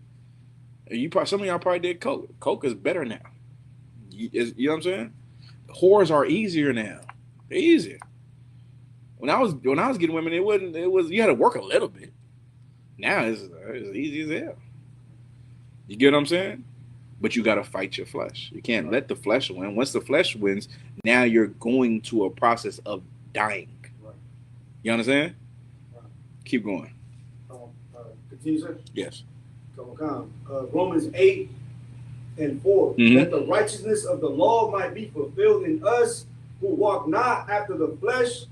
Some of y'all probably did coke. Coke is better now. You know what I'm saying? Whores are easier now. They're easier. When I was getting women, it was you had to work a little bit. Now it's easy as hell. You get what I'm saying? But you got to fight your flesh. You can't let the flesh win. Once the flesh wins, now you're going to a process of dying. Right. You understand? Right. Keep going. Continue, sir? Yes. Come. Romans 8 and 4. That the righteousness of the law might be fulfilled in us who walk not after the flesh,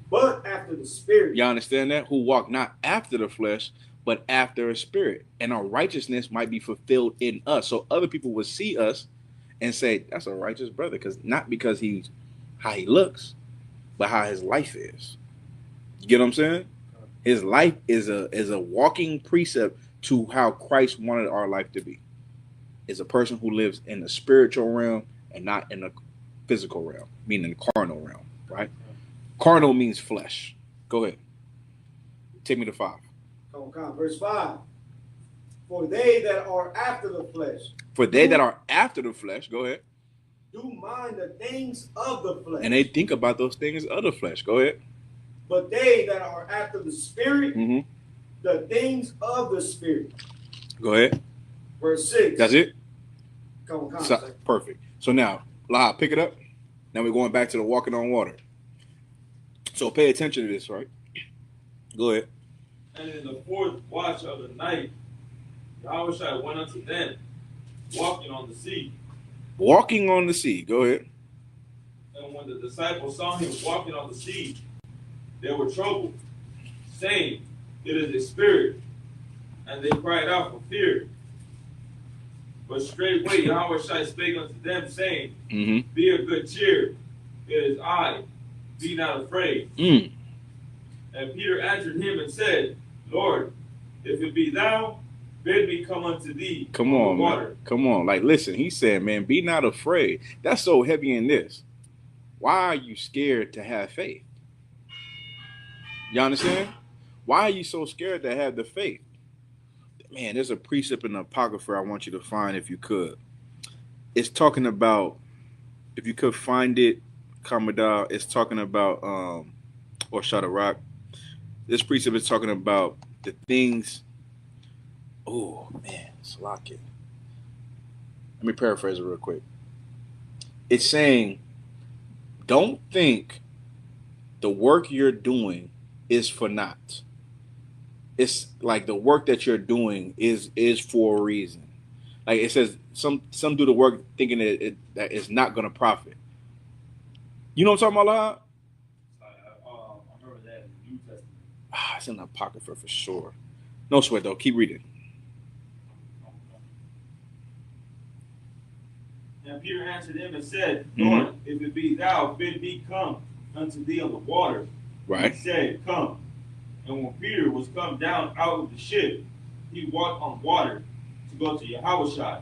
but after the spirit. You understand that? Who walk not after the flesh, but after a spirit. And our righteousness might be fulfilled in us. So other people will see us and say, that's a righteous brother. Not because he's how he looks, but how his life is. You get what I'm saying? His life is a walking precept to how Christ wanted our life to be. Is a person who lives in the spiritual realm and not in the physical realm, meaning the carnal realm, right? Carnal means flesh. Go ahead. Take me to 5. Come. Verse 5. For they that are after the flesh. For they that are after the flesh, go ahead. do mind the things of the flesh. And they think about those things of the flesh. Go ahead. But they that are after the Spirit, Mm-hmm. the things of the Spirit. Go ahead. Verse 6. That's it? Come on, So, perfect. So now, La, pick it up. Now we're going back to the walking on water. So pay attention to this, right? Go ahead. And in the fourth watch of the night, Yahushua went unto them, walking on the sea. Walking on the sea. Go ahead. And when the disciples saw him walking on the sea, they were troubled, saying, It is a spirit. And they cried out for fear. But straightway Yahushua spake unto them, saying, Mm-hmm. Be of good cheer, it is I, be not afraid. Mm. And Peter answered him and said, Lord, if it be thou, bid me come unto thee. Come on, the water. man. Come on. Like, listen, he said, man, be not afraid. That's so heavy in this. Why are you scared to have faith? You understand? Why are you so scared to have the faith? Man, there's a precept in the Apocrypha I want you to find if you could. It's talking about, if you could find it, Commodore, it's talking about, or Shadarak. This precept is talking about the things. Oh, man, it's locking. Let me paraphrase it real quick. It's saying, don't think the work you're doing is for naught. It's like the work that you're doing is for a reason. Like it says, some do the work thinking that it's not going to profit. You know what I'm talking about, I remember that in the New Testament. It's in the Apocrypha for sure. No sweat though. Keep reading. And Peter answered him and said, Lord, if it be thou, bid me come unto thee on the water. Right. He said, Come. And when Peter was come down out of the ship, he walked on water to go to Yahushua.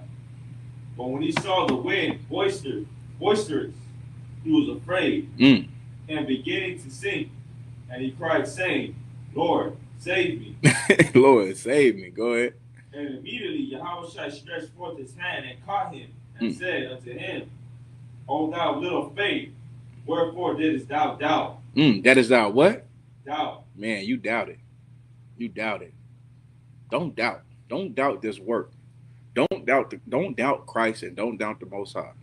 But when he saw the wind boisterous, he was afraid and beginning to sink. And he cried, saying, Lord, save me. Lord, save me. Go ahead. And immediately Yahushua stretched forth his hand and caught him and said unto him, O thou little faith, wherefore didst thou doubt? That is thou what? Doubt. Man, you doubted. You doubted. Don't doubt. Don't doubt this work. Don't doubt Christ and don't doubt the Most High.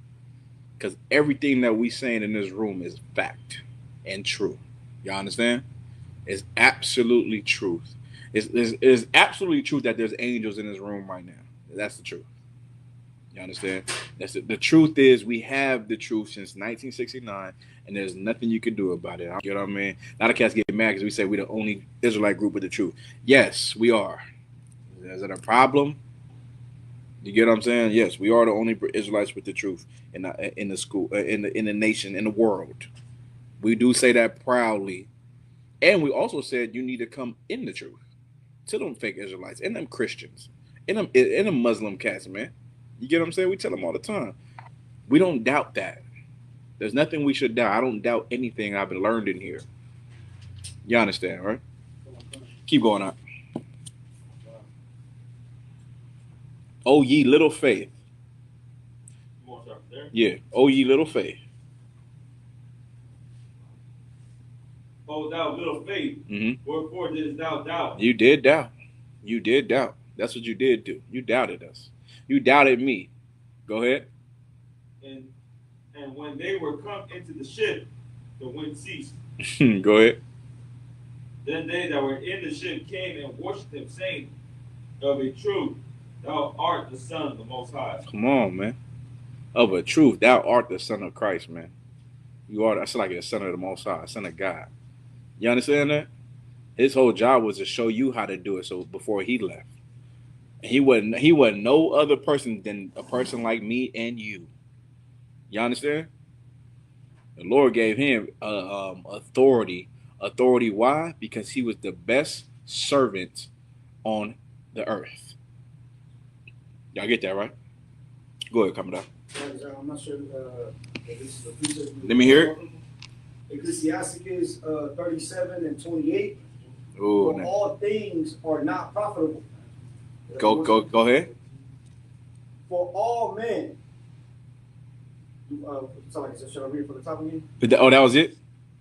Because everything that we saying in this room is fact and true. Y'all understand? It's absolutely truth. It's absolutely true that there's angels in this room right now. That's the truth. You understand? The truth is we have the truth since 1969, and there's nothing you can do about it. You know what I mean? A lot of cats get mad because we say we're the only Israelite group with the truth. Yes, we are. Is it a problem? You get what I'm saying? Yes, we are the only Israelites with the truth in the school, in the nation, in the world. We do say that proudly, and we also said you need to come in the truth to them fake Israelites and them Christians, and them Muslim cats, man. You get what I'm saying? We tell them all the time. We don't doubt that. There's nothing we should doubt. I don't doubt anything I've been learned in here. You understand, right? Keep going on. Oh, ye little faith. You want to start there? Yeah. Oh, ye little faith. O thou little faith, wherefore didst thou doubt? You did doubt. You did doubt. That's what you did do. You doubted us. You doubted me. Go ahead. And when they were come into the ship, the wind ceased. Go ahead. Then they that were in the ship came and worshipped him, saying, Of a truth, thou art the Son of the Most High. Come on, man. Of a truth, thou art the Son of Christ, man. You are. That's like a Son of the Most High, Son of God. You understand that? His whole job was to show you how to do it. So before he left, he wasn't no other person than a person like me and you. You understand? The Lord gave him authority. Authority, why? Because he was the best servant on the earth. Y'all get that, right? Go ahead, come down. I'm not sure if this is a precept. Let me hear it. Ecclesiasticus 37 and 28. Oh, For all things are not profitable. Go ahead. For all men Should I read it from the top again? Oh, that was it?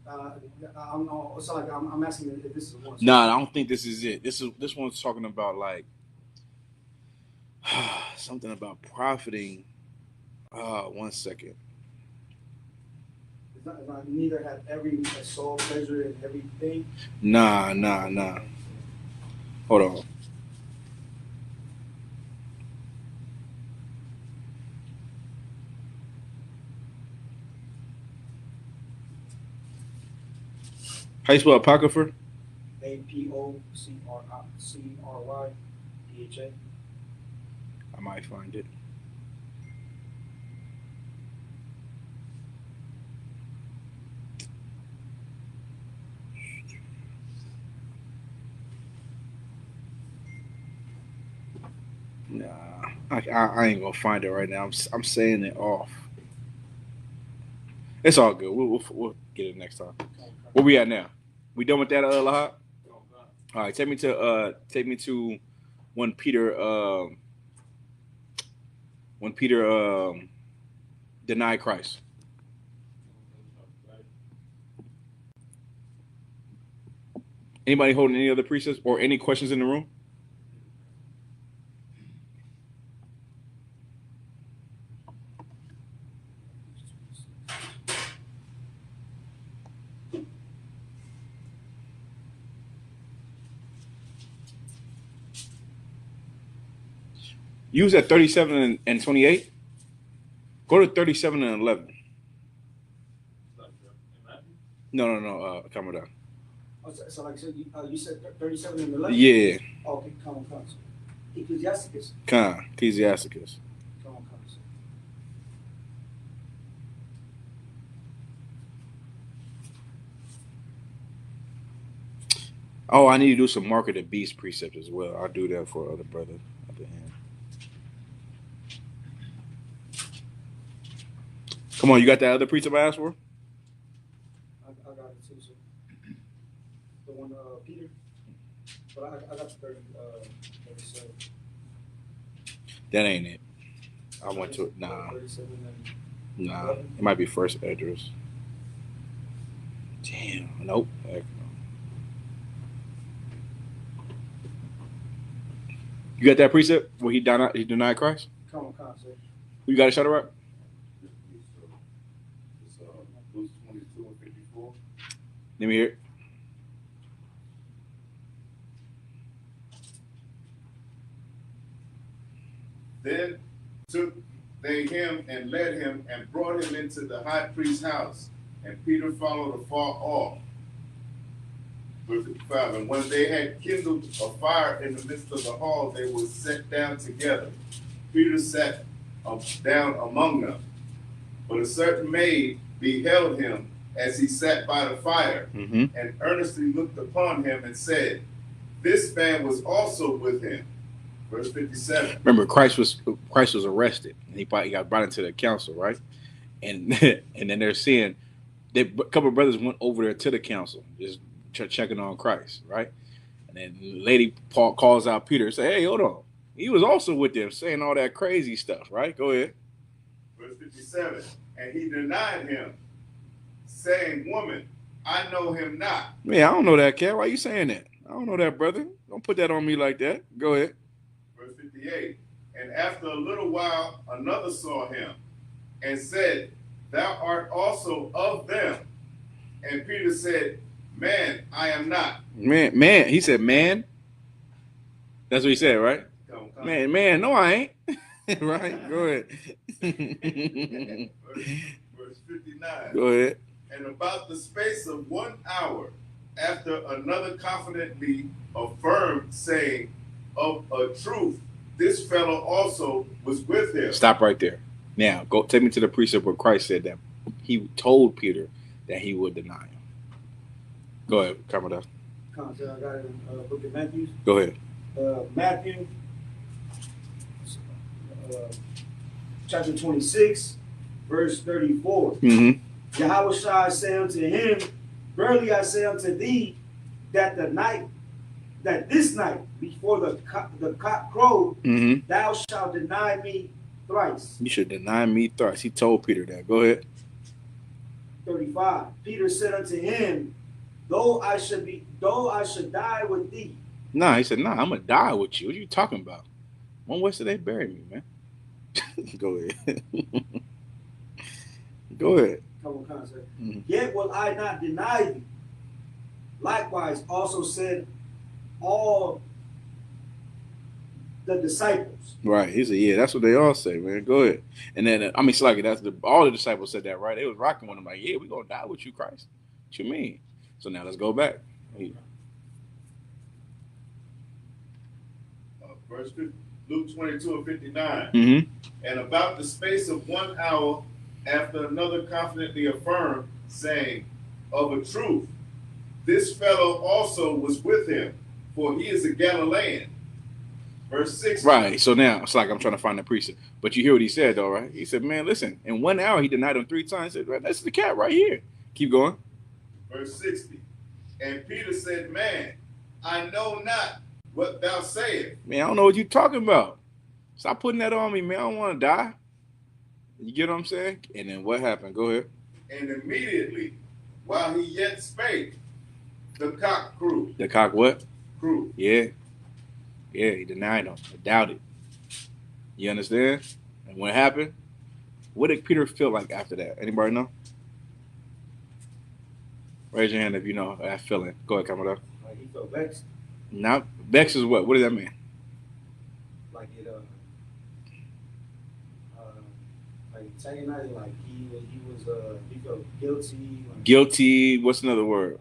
I'm asking if this is one. Nah, I don't think this is it. This one's talking about like something about profiting. 1 second. It's not, neither have every soul pleasure and everything. Nah. Hold on. How you spell apocrypha? APOCRYPHA. I might find it. Nah, I ain't gonna find it right now. I'm saying it off. It's all good. We'll get it next time. Where we at now? We done with that, Lahab? All right, take me to when Peter denied Christ. Anybody holding any other precepts or any questions in the room? You was at 37 and 28. Go to 37 and 11. No. Come down. So like you said 37 and 11? Yeah. Okay, come on. Ecclesiasticus. Ecclesiasticus. Come on. Oh, I need to do some mark of the beast precept as well. I'll do that for other brother at the end. Come on, you got that other precept I asked for? I got it too, sir. The one Peter. But I got the 37. That ain't it. I went to it. Nah. It might be first address. Damn. Nope. Heck no. You got that precept where he denied Christ? Come on, sir. You got it, shut it up? Verse 22 and 54. Let me hear it. Then took they him and led him and brought him into the high priest's house, and Peter followed afar off. Verse 55. And when they had kindled a fire in the midst of the hall, they were set down together. Peter sat down among them. But a certain maid beheld him as he sat by the fire, and earnestly looked upon him and said, "This man was also with him." Verse 57. Remember, Christ was arrested, and he got brought into the council, right? And and then they're seeing a couple of brothers went over there to the council, just checking on Christ, right? And then Lady Paul calls out Peter and say, "Hey, hold on, he was also with them, saying all that crazy stuff, right?" Go ahead. Verse 57. And he denied him, saying, "Woman, I know him not." Man, I don't know that, cat. Why you saying that? I don't know that, brother. Don't put that on me like that. Go ahead. Verse 58. And after a little while, another saw him and said, "Thou art also of them." And Peter said, "Man, I am not." Man. He said, "Man." That's what he said, right? Come. Man. No, I ain't. Right? Go ahead. Verse 59. Go ahead. And about the space of 1 hour, after another confidently affirmed, saying, "Of a truth, this fellow also was with him." Stop right there. Now, go take me to the precept where Christ said that he told Peter that he would deny him. Go ahead, come with us. I got it in the book of Matthew. Go ahead. Matthew, chapter 26, verse 34. Yahweh said unto him, "Verily I say unto thee, that this night, before the cock crow, thou shalt deny me thrice. You should deny me thrice. He told Peter that. Go ahead. 35. Peter said unto him, though I should die with thee. Nah, he said, nah, I'm gonna die with you. What are you talking about? When was they bury me, man? Go ahead. Go ahead. Couple concepts. Mhm. Yet will I not deny thee. Likewise also said all the disciples. Right. He said, yeah, that's what they all say, man. Go ahead. And then, I mean, Sluggy, all the disciples said that, right? They was rocking with him, like, yeah, we're going to die with you, Christ. What you mean? So now let's go back. Verse 50, Luke 22 and 59. Mm-hmm. And about the space of 1 hour after another confidently affirmed, saying, of a truth, this fellow also was with him, for he is a Galilean. Verse 6. Right. So now it's like I'm trying to find the precept. But you hear what he said, though, right? He said, man, listen, in 1 hour he denied him 3 times. He said, right, that's the cat right here. Keep going. Verse 60. And Peter said, man, I know not what thou sayest. Man, I don't know what you're talking about. Stop putting that on me, man. I don't want to die. You get what I'm saying? And then what happened? Go ahead. And immediately, while he yet spake, the cock crew. The cock what? Crew. Yeah. Yeah, he denied him. He doubted. You understand? And what happened? What did Peter feel like after that? Anybody know? Raise your hand if you know that feeling. Go ahead, Commodore. Like he felt vexed. Now, vex is what? What does that mean? Like it like antagonizing, like he felt guilty. Like, Guilty. What's another word?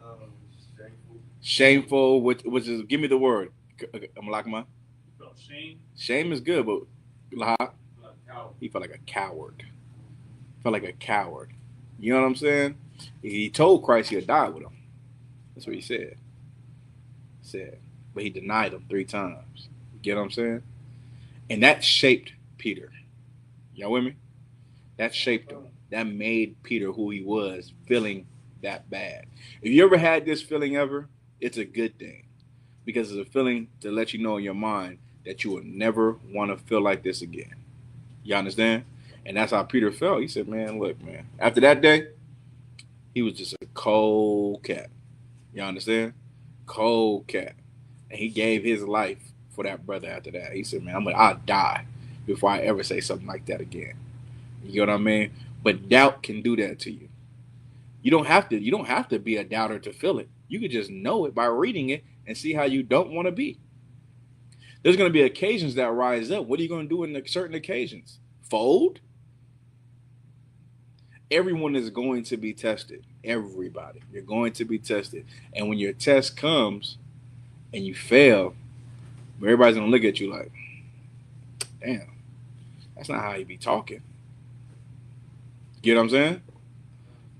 shameful. Shameful. Which is, give me the word. I'm like my. Felt shame. Shame is good, but Like coward. he felt like a coward. Felt like a coward. You know what I'm saying? He told Christ he'd die with him. That's what he said. But he denied him 3 times. You get what I'm saying? And that shaped Peter. Y'all with me? That shaped him. That made Peter who he was, feeling that bad. If you ever had this feeling ever, it's a good thing. Because it's a feeling to let you know in your mind that you will never want to feel like this again. You understand? And that's how Peter felt. He said, man, look, man. After that day, he was just a cold cat. You understand? Cold cat. And he gave his life for that brother after that. He said, man, I'll die before I ever say something like that again. You know what I mean? But doubt can do that to you. You don't have to be a doubter to feel it. You can just know it by reading it and see how you don't want to be. There's going to be occasions that rise up. What are you going to do in certain occasions? Fold? Everyone is going to be tested. Everybody. You're going to be tested. And when your test comes and you fail, everybody's going to look at you like, damn, that's not how you be talking. Get what I'm saying?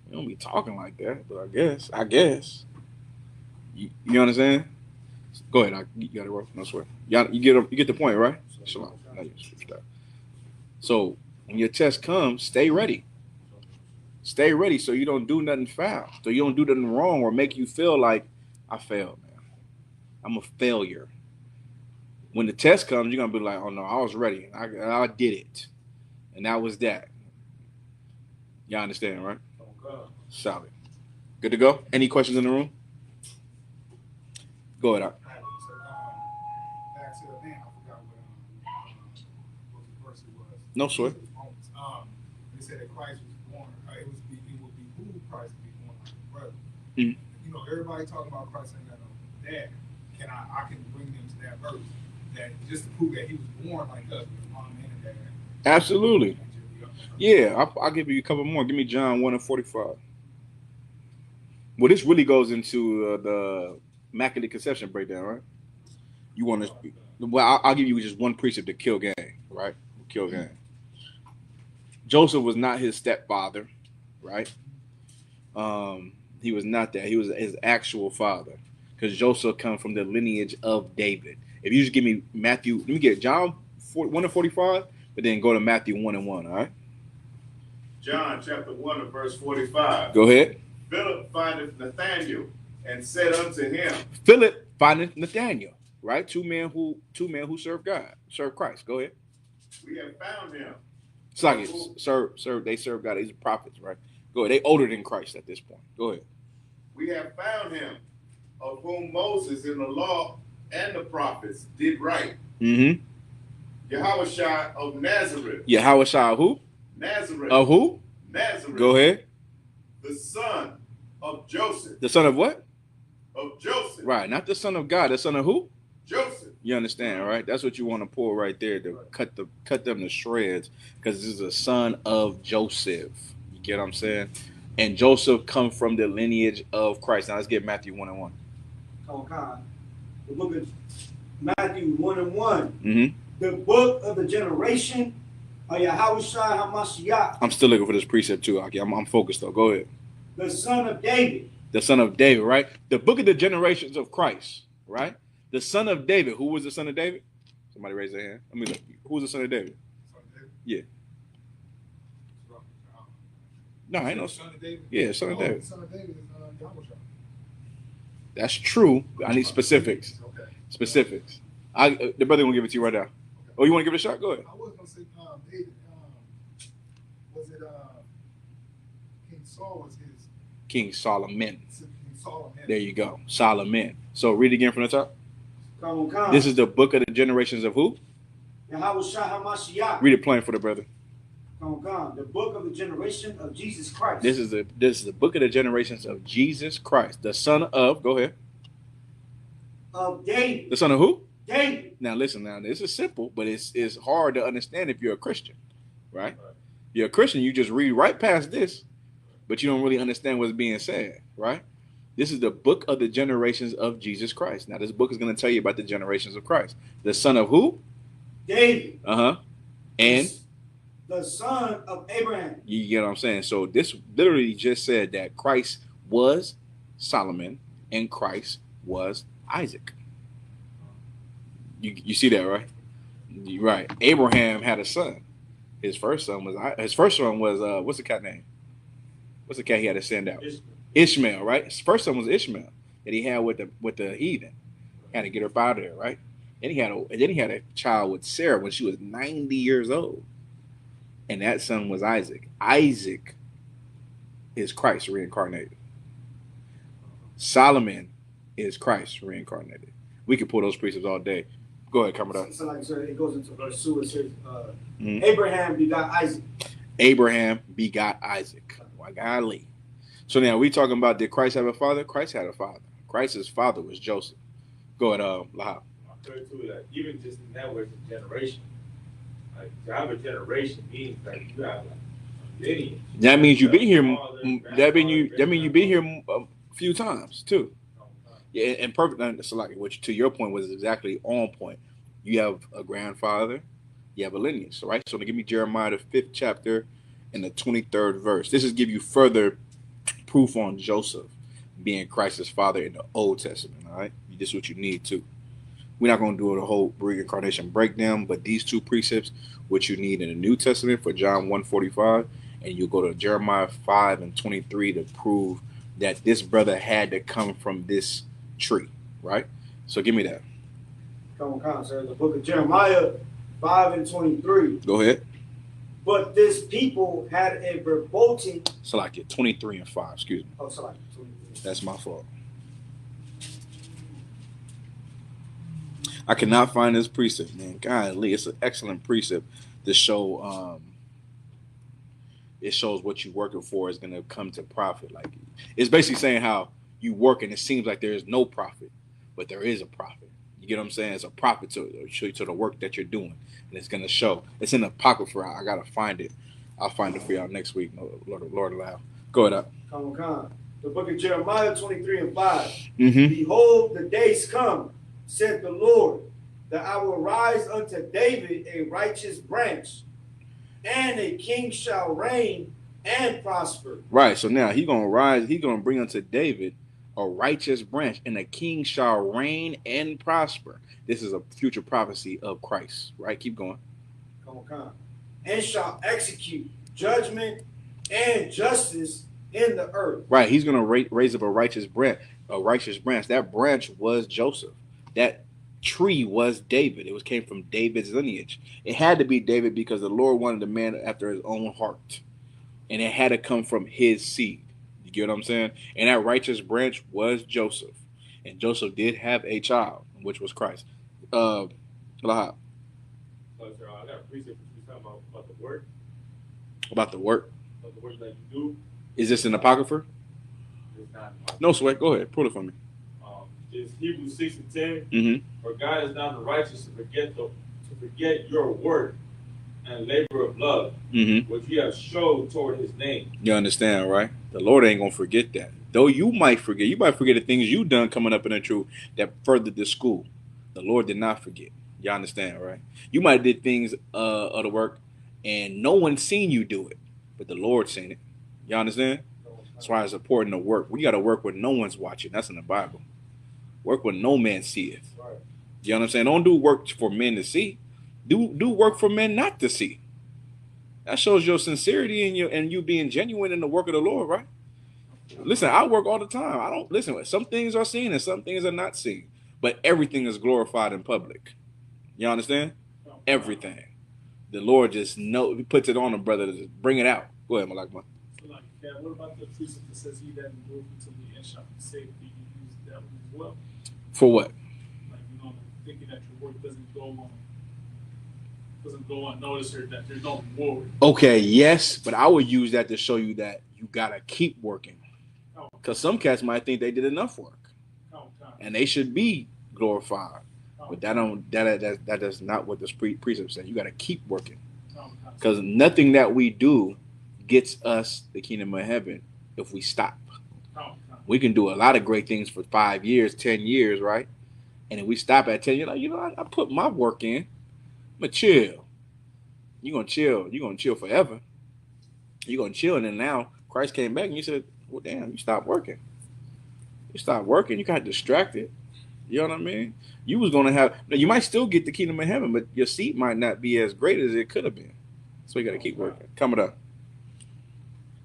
You don't be talking like that, but I guess. You understand? Go ahead. You got it, bro. No swear. You get the point, right? Shalom. So when your test comes, stay ready. Stay ready so you don't do nothing foul. So you don't do nothing wrong or make you feel like I failed, man. I'm a failure. When the test comes, you're gonna be like, oh no, I was ready. I did it. And that was that. Y'all understand, right? Solid. Good to go? Any questions in the room? Go ahead. Back to the man, I forgot what the verse it was. No sweat. They said that Christ was born. It would behoove Christ to be born like a brother. Mm. You know, everybody talking about Christ ain't got no dad. I can bring them to that verse that just to prove that he was born like us with a mom and a dad. Absolutely. Yeah, I'll give you a couple more. Give me John 1:45. Well, this really goes into the Immaculate Conception breakdown, right? You want to? Well, I'll give you just one precept to kill gang, right? Kill gang. Joseph was not his stepfather, right? He was not that. He was his actual father, because Joseph comes from the lineage of David. If you just give me Matthew, let me get John 1:45, but then go to Matthew 1:1. All right. John chapter 1 and verse 45. Go ahead. Philip findeth Nathanael and said unto him. Philip findeth Nathanael, right? Two men who serve God, serve Christ. Go ahead. We have found him It's like they serve God. These are prophets, right? Go ahead. They older than Christ at this point. Go ahead. We have found him, of whom Moses in the law and the prophets did write. Mm-hmm. Yahushua of Nazareth. Yahushua who? Nazareth. Of who? Nazareth. Go ahead. The son of Joseph. The son of what? Of Joseph. Right. Not the son of God. The son of who? Joseph. You understand, right? That's what you want to pull right there to cut them to shreds, because this is a son of Joseph. You get what I'm saying? And Joseph come from the lineage of Christ. Now let's get Matthew 1:1. Come on. The book of Matthew 1:1. Mm-hmm. The book of the generation of Yahushua HaMashiach. I'm still looking for this precept too, Aki. I'm focused though. Go ahead. The son of David. The son of David, right? The book of the generations of Christ, right? The son of David. Who was the son of David? Somebody raise their hand. I mean, who was the son of David? Son of David? Yeah. No, I know. Son of David? Yeah, son of David. The son of David is Yahushua. That's true. I need specifics. Okay. Specifics. The brother gonna give it to you right now. Oh, you want to give it a shot? Go ahead. I was gonna say David. Was it King Saul was his? King Solomon. King Solomon. There you go. Solomon. So read again from the top. Come on. This is the book of the generations of who? Yahushua HaMashiach. Read it plain for the brother. Come on. The book of the generation of Jesus Christ. This is the book of the generations of Jesus Christ, the son of. Go ahead. Of David. The son of who? David. Now listen. Now this is simple, but it's hard to understand if you're a Christian, right? You're a Christian, you just read right past this, but you don't really understand what's being said, right? This is the book of the generations of Jesus Christ. Now this book is going to tell you about the generations of Christ. The son of who? David. And the son of Abraham. you get what I'm saying? So this literally just said that Christ was Solomon and Christ was Isaac. You see that, right? Right. Abraham had a son. His first son was what's the cat name? What's the cat he had to send out? Ishmael, right? His first son was Ishmael that he had with the heathen. Had to get her out of there, right? And then he had a child with Sarah when she was 90 years old. And that son was Isaac. Isaac is Christ reincarnated. Solomon is Christ reincarnated. We could pull those precepts all day. Go ahead, come it up. So like, it goes into verse 2. It says, Abraham begot Isaac. Abraham begot Isaac. Golly. So now we talking about, did Christ have a father? Christ had a father. Christ's father was Joseph. Go ahead, Lahab. Even just in that way, it's a generation. Like to have a generation means that you have like a lineage. That means you've been here. That mean you've been here a few times too. Yeah, and perfect. So like, which to your point was exactly on point. You have a grandfather, you have a lineage, right? So to give me Jeremiah the 5th chapter and the 23rd verse. This is give you further proof on Joseph being Christ's father in the Old Testament. All right, this is what you need to. We're not going to do the whole reincarnation breakdown, but these two precepts, what you need in the New Testament for John 1:45, and you go to Jeremiah 5:23 to prove that this brother had to come from this tree, right? So give me that. Come on, sir. The book of Jeremiah 5:23. Go ahead. But this people had a revolting. So like it 23:5. Excuse me. Oh, sorry. 23. That's my fault. I cannot find this precept, man. Golly, it's an excellent precept to show. It shows what you're working for is going to come to profit. Like it's basically saying how you work and it seems like there is no profit, but there is a profit. You get what I'm saying? It's a profit to the work that you're doing, and it's going to show. It's in the pocket for. I gotta find it. I'll find it for y'all next week. Lord allow. Go ahead up. Come on. The book of Jeremiah 23:5. Mm-hmm. Behold, the days come, said the Lord, that I will rise unto David a righteous branch, and a king shall reign and prosper. Right. So now he's gonna rise. He's gonna bring unto David a righteous branch, and a king shall reign and prosper. This is a future prophecy of Christ. Right. Keep going. Come on. And shall execute judgment and justice in the earth. Right. He's gonna raise up a righteous branch. A righteous branch. That branch was Joseph. That tree was David. It came from David's lineage. It had to be David because the Lord wanted a man after his own heart. And it had to come from his seed. You get what I'm saying? And that righteous branch was Joseph. And Joseph did have a child, which was Christ. Lahab. So, sir, I got a precept for you talking about the work. About the work. About the work that you do. Is this an apocrypha? It's not in my No sweat. Go ahead. Pull it for me. It's Hebrews 6 and 10. Mm-hmm. For God is not the righteous to forget your work and labor of love, which you have showed toward his name. You understand, right? The Lord ain't gonna forget that. Though you might forget the things you done coming up in the truth that furthered the school. The Lord did not forget. You understand, right? You might have did things of the work and no one seen you do it, but the Lord seen it. You understand? That's why it's important to work. We gotta work when no one's watching. That's in the Bible. Work when no man seeth. Right. You know what I'm saying? Don't do work for men to see. Do work for men not to see. That shows your sincerity and you being genuine in the work of the Lord, right? Listen, I work all the time. I don't listen. Some things are seen and some things are not seen, but everything is glorified in public. You understand? Everything. The Lord just puts it on a brother to bring it out. Go ahead, Malakma. So like, what about the precept that says he that endureth until the end shall be saved? Do you use that one as well? For what? Like, thinking that your work doesn't go unnoticed or that there's no reward. Okay, yes, but I would use that to show you that you gotta keep working. Because some cats might think they did enough work, and they should be glorified. But that is not what this precept says. You got to keep working, because nothing that we do gets us the kingdom of heaven if we stop. We can do a lot of great things for 5 years, 10 years, right? And if we stop at 10, I put my work in. But chill. You're gonna chill. You're gonna chill forever. You're gonna chill, and then now Christ came back and you said, well, damn, you stopped working. You stopped working, you got distracted. You know what I mean? You might still get the kingdom of heaven, but your seat might not be as great as it could have been. So you got to keep working. Coming up.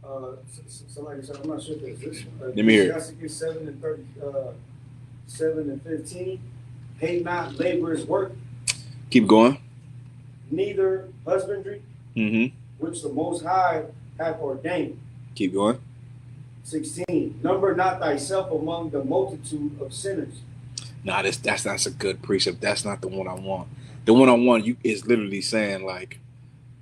So like I said, I'm not sure if this. Let me hear it. 7 and 15. Hate not laborers' work, Keep going. neither husbandry, which the Most High hath ordained. Keep going. 16. Number not thyself among the multitude of sinners. Nah, that's a good precept. That's not the one I want. The one I want is literally saying like,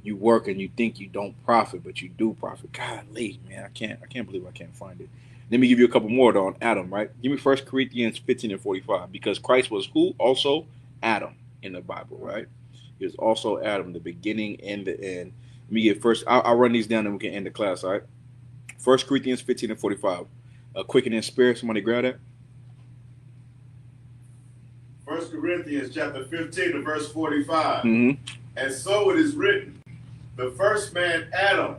you work and you think you don't profit, but you do profit. Golly, man, I can't believe I can't find it. Let me give you a couple more though on Adam, right? Give me 1 Corinthians 15 and 45, because Christ was who? Also Adam in the Bible, right? He was also Adam, the beginning and the end. Let me get first. I'll run these down and we can end the class, all right? 1 Corinthians 15 and 45. A quickening spirit. Somebody grab that. 1 Corinthians chapter 15 and verse 45. Mm-hmm. And so it is written, the first man, Adam,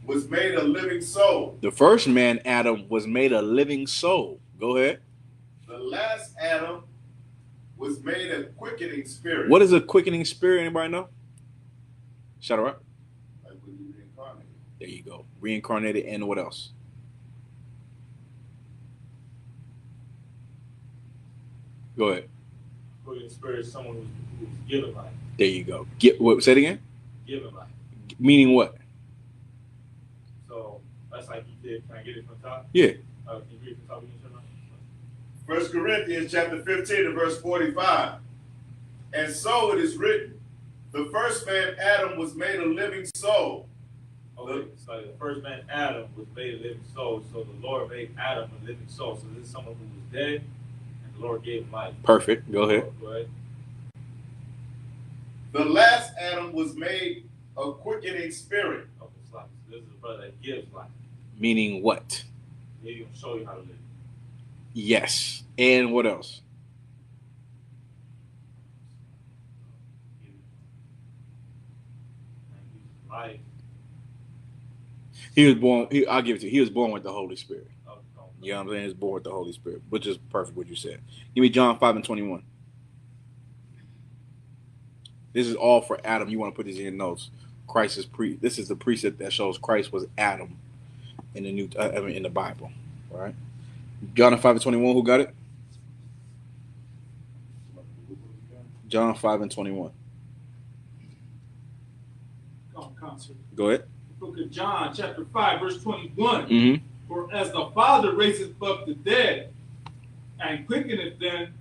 was made a living soul. The first man, Adam, was made a living soul. Go ahead. The last Adam was made a quickening spirit. What is a quickening spirit? Anybody know? Shout it out. Like when you reincarnated. There you go. Reincarnated, and what else? Go ahead. Quickening spirit is someone who's given life. There you go. Say it again. Given life. Meaning what? So that's like you did. Can I get it from top? Yeah. Can you read from top again, sir? 1 Corinthians chapter 15 and verse 45. And so it is written, the first man, Adam, was made a living soul. Okay, so the first man, Adam, was made a living soul. So the Lord made Adam a living soul. So this is someone who was dead, and the Lord gave him life. Perfect. Go ahead. Go ahead. The last Adam was made a quickening spirit. Okay, so this is a brother that gives life. Meaning what? He's going to show you how to live. Yes. And what else? Life. He was born. I'll give it to you. He was born with the Holy Spirit. Oh, You know what I'm saying? He was born with the Holy Spirit, which is perfect what you said. Give me John 5 and 21. This is all for Adam. You want to put this in your notes. Christ is This is the precept that shows Christ was Adam in the in the Bible. All right. John 5 and 21. Who got it? John 5:21. Concert. Go ahead. Book of John, chapter 5, verse 21. Mm-hmm. For as the Father raiseth up the dead, and quickeneth them,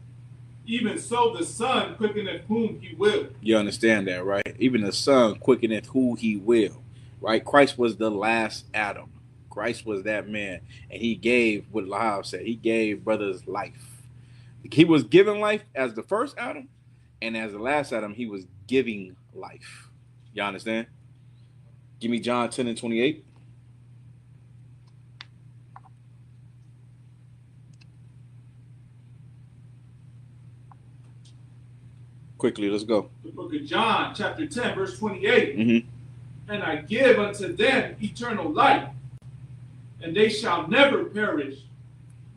even so the Son quickeneth whom he will. You understand that, right? Even the Son quickeneth who he will, right? Christ was the last Adam. Christ was that man, and he gave what Lahab said. He gave brothers life. He was giving life as the first Adam, and as the last Adam, he was giving life. You understand? Give me John 10:28. Quickly, let's go. The book of John, chapter 10, verse 28. Mm-hmm. And I give unto them eternal life, and they shall never perish,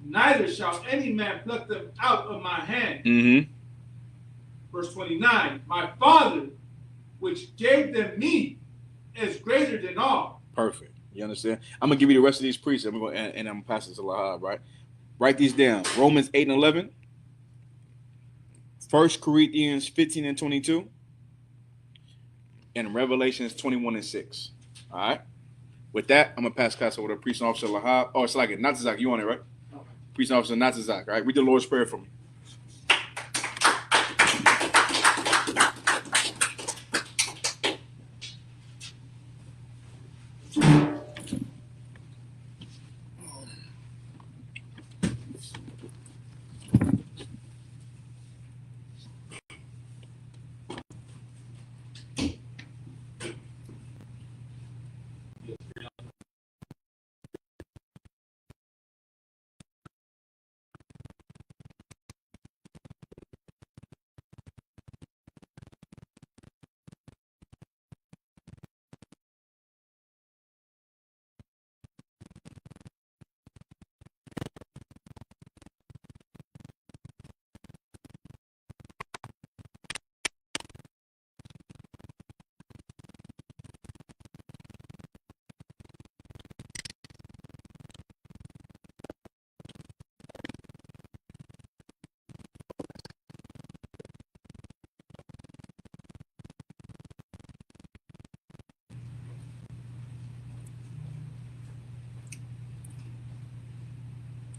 neither shall any man pluck them out of my hand. Mm-hmm. Verse 29. My Father, which gave them me, is greater than all. Perfect. You understand? I'm gonna give you the rest of these precepts, and I'm gonna pass it to Lahab, right? Write these down. Romans 8:11. 1 Corinthians 15:22. And Revelations 21:6. All right. With that, I'm gonna pass class over to Priest and Officer Lahab. Oh, it's like it. Natazak, you on it, right? Priest and Officer Natazak, right? Read the Lord's Prayer for me.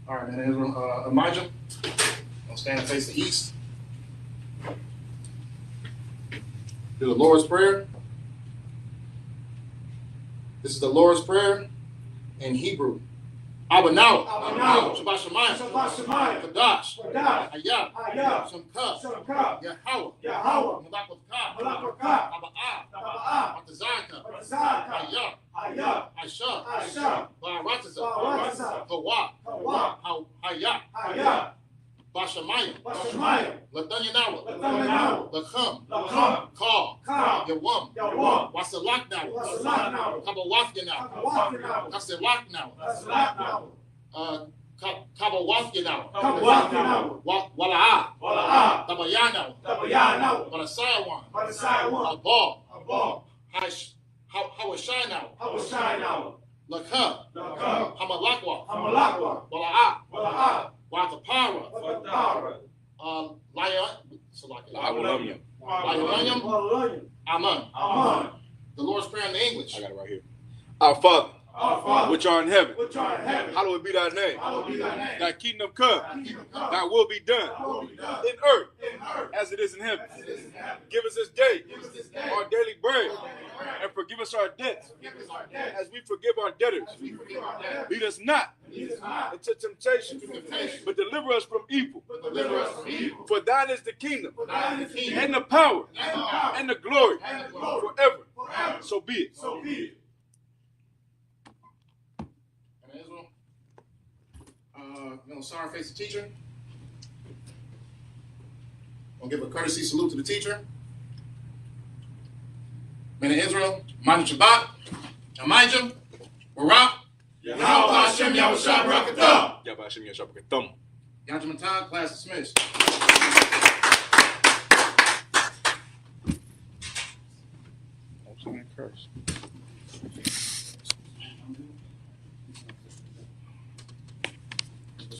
All right, man. Israel, Elijah, I'll stand and face the east. Do the Lord's Prayer. This is the Lord's Prayer in Hebrew. Abanau. Shabbat Shemayim. Kadash. Hayah. Shamka. Yahweh. Malakwatkah. Aba'ah. Matazaka. Hayah. Aisha. Ba'aratazah. Hawa. Hayah. Bashamayim. Latanyanawa. Lacham. Call. Yawam. Wasalaknawa. Kabawathyanawa. Kaselaknawa. Kabawathyanawa. Wala'ah. Tabayanawa. Barasayawan. Abal. Hawashinawa. Lakha. Hamalakwa. Wala'ah. Watapara. Layanyam. Aman. The Lord's Prayer in the English. I got it right here. Our Father, which art in heaven, hallowed be thy name. Thy kingdom come, thy will be done in earth as it is in heaven. Give us this day our daily bread, and forgive us our debts as we forgive our debtors. Lead us not into temptation, but deliver us from evil. For thine is the kingdom, and the power, and the glory, forever. So be it. And Israel, sorry, face the teacher. We'll give a courtesy salute to the teacher. Men of Israel, Ma'anim Shabbat, Amijam, Barak, Yahweh Hashem Yahushua Barakatam. Yahweh Hashem Yahushua Barakatam. Yanjamantan, class dismissed. I'm saying curse.